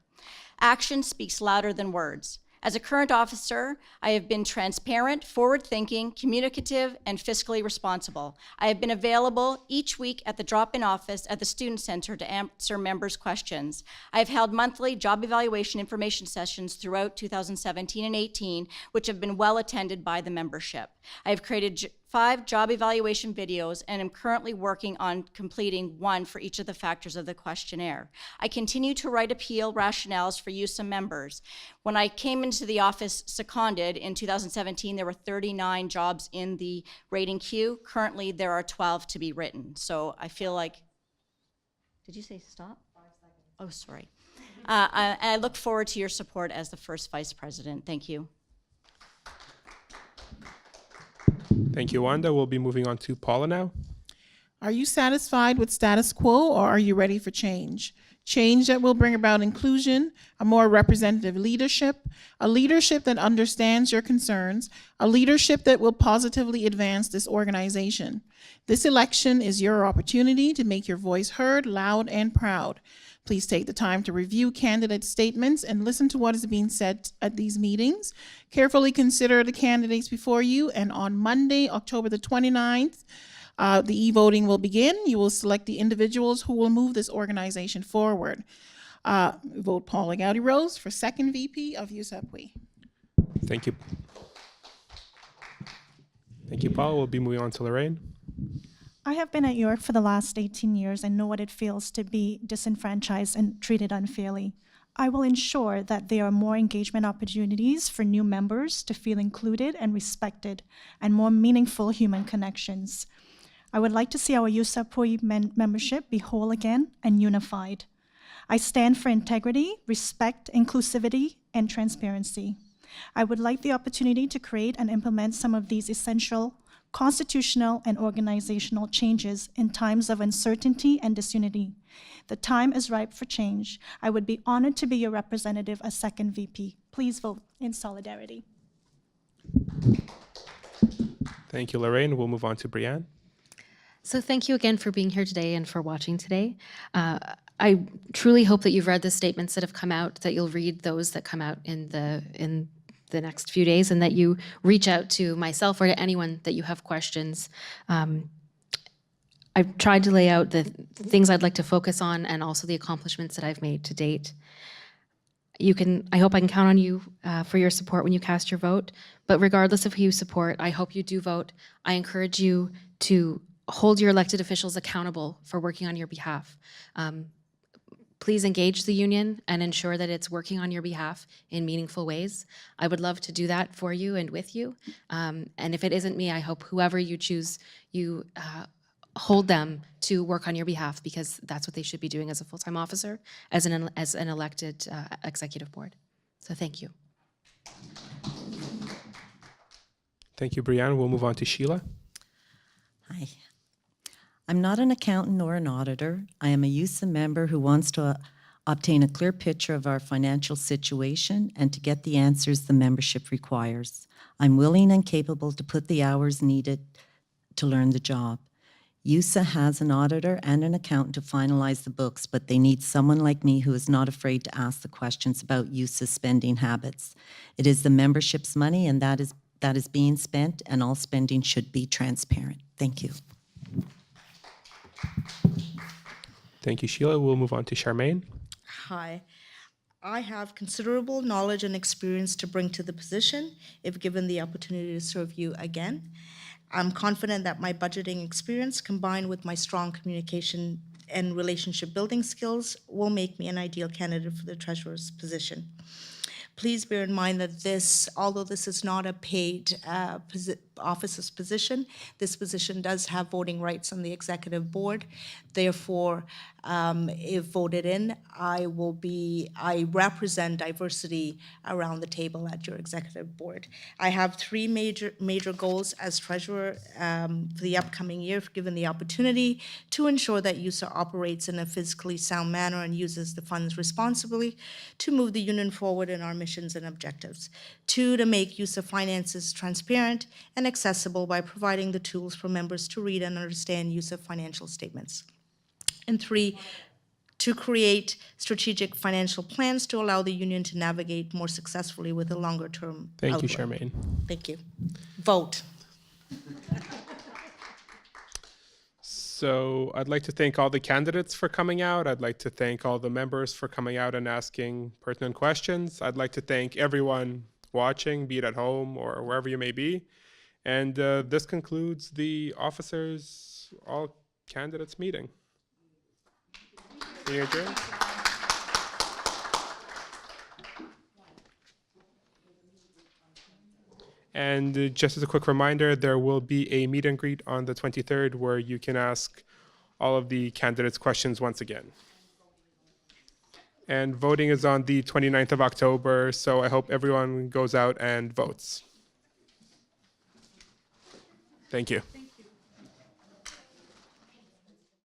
Action speaks louder than words. As a current officer, I have been transparent, forward-thinking, communicative, and fiscally responsible. I have been available each week at the drop-in office at the Student Center to answer members' questions. I have held monthly job evaluation information sessions throughout 2017 and 18, which have been well attended by the membership. I have created 5 job evaluation videos and am currently working on completing 1 for each of the factors of the questionnaire. I continue to write appeal rationales for YUSA members. When I came into the office seconded in 2017, there were 39 jobs in the rating queue. Currently, there are 12 to be written. So I feel like, did you say stop? 5 seconds. Oh, sorry. I look forward to your support as the first vice president. Thank you. Thank you, Wanda. We'll be moving on to Paula now. Are you satisfied with status quo, or are you ready for change? Change that will bring about inclusion, a more representative leadership, a leadership that understands your concerns, a leadership that will positively advance this organization. This election is your opportunity to make your voice heard loud and proud. Please take the time to review candidate statements and listen to what is being said at these meetings. Carefully consider the candidates before you, and on Monday, October the 29th, the e-voting will begin. You will select the individuals who will move this organization forward. Vote Paula Gowdy-Rose for second VP of YUSA. Thank you. Thank you, Paula. We'll be moving on to Lorraine. I have been at York for the last 18 years and know what it feels to be disenfranchised and treated unfairly. I will ensure that there are more engagement opportunities for new members to feel included and respected, and more meaningful human connections. I would like to see our YUSA membership be whole again and unified. I stand for integrity, respect, inclusivity, and transparency. I would like the opportunity to create and implement some of these essential constitutional and organizational changes in times of uncertainty and disunity. The time is ripe for change. I would be honored to be your representative as second VP. Please vote in solidarity. Thank you, Lorraine. We'll move on to Brianne. So thank you again for being here today and for watching today. I truly hope that you've read the statements that have come out, that you'll read those that come out in the next few days, and that you reach out to myself or to anyone that you have questions. I've tried to lay out the things I'd like to focus on and also the accomplishments that I've made to date. I hope I can count on you for your support when you cast your vote, but regardless of who you support, I hope you do vote. I encourage you to hold your elected officials accountable for working on your behalf. Please engage the union and ensure that it's working on your behalf in meaningful ways. I would love to do that for you and with you. And if it isn't me, I hope whoever you choose, you hold them to work on your behalf, because that's what they should be doing as a full-time officer, as an elected executive board. So thank you. Thank you, Brianne. We'll move on to Sheila. Hi. I'm not an accountant nor an auditor. I am a YUSA member who wants to obtain a clear picture of our financial situation and to get the answers the membership requires. I'm willing and capable to put the hours needed to learn the job. YUSA has an auditor and an accountant to finalize the books, but they need someone like me who is not afraid to ask the questions about YUSA spending habits. It is the membership's money, and that is being spent, and all spending should be transparent. Thank you. Thank you, Sheila. We'll move on to Charmaine. Hi. I have considerable knowledge and experience to bring to the position if given the opportunity to serve you again. I'm confident that my budgeting experience, combined with my strong communication and relationship building skills, will make me an ideal candidate for the treasurer's position. Please bear in mind that although this is not a paid officer's position, this position does have voting rights on the executive board. Therefore, if voted in, I represent diversity around the table at your executive board. I have 3 major goals as treasurer for the upcoming year, given the opportunity to ensure that YUSA operates in a fiscally sound manner and uses the funds responsibly, to move the union forward in our missions and objectives. 2, to make YUSA finances transparent and accessible by providing the tools for members to read and understand YUSA financial statements. And 3, to create strategic financial plans to allow the union to navigate more successfully with a longer-term Thank you, outlook. Charmaine. Thank you. Vote. So I'd like to thank all the candidates for coming out. I'd like to thank all the members for coming out and asking pertinent questions. I'd like to thank everyone watching, be it at home or wherever you may be. And this concludes the officers, all candidates meeting. Meeting adjourned. And just as a quick reminder, there will be a meet and greet on the 23rd where you can ask all of the candidates questions once again. And voting is on the 29th of October, so I hope everyone goes out and votes. Thank you.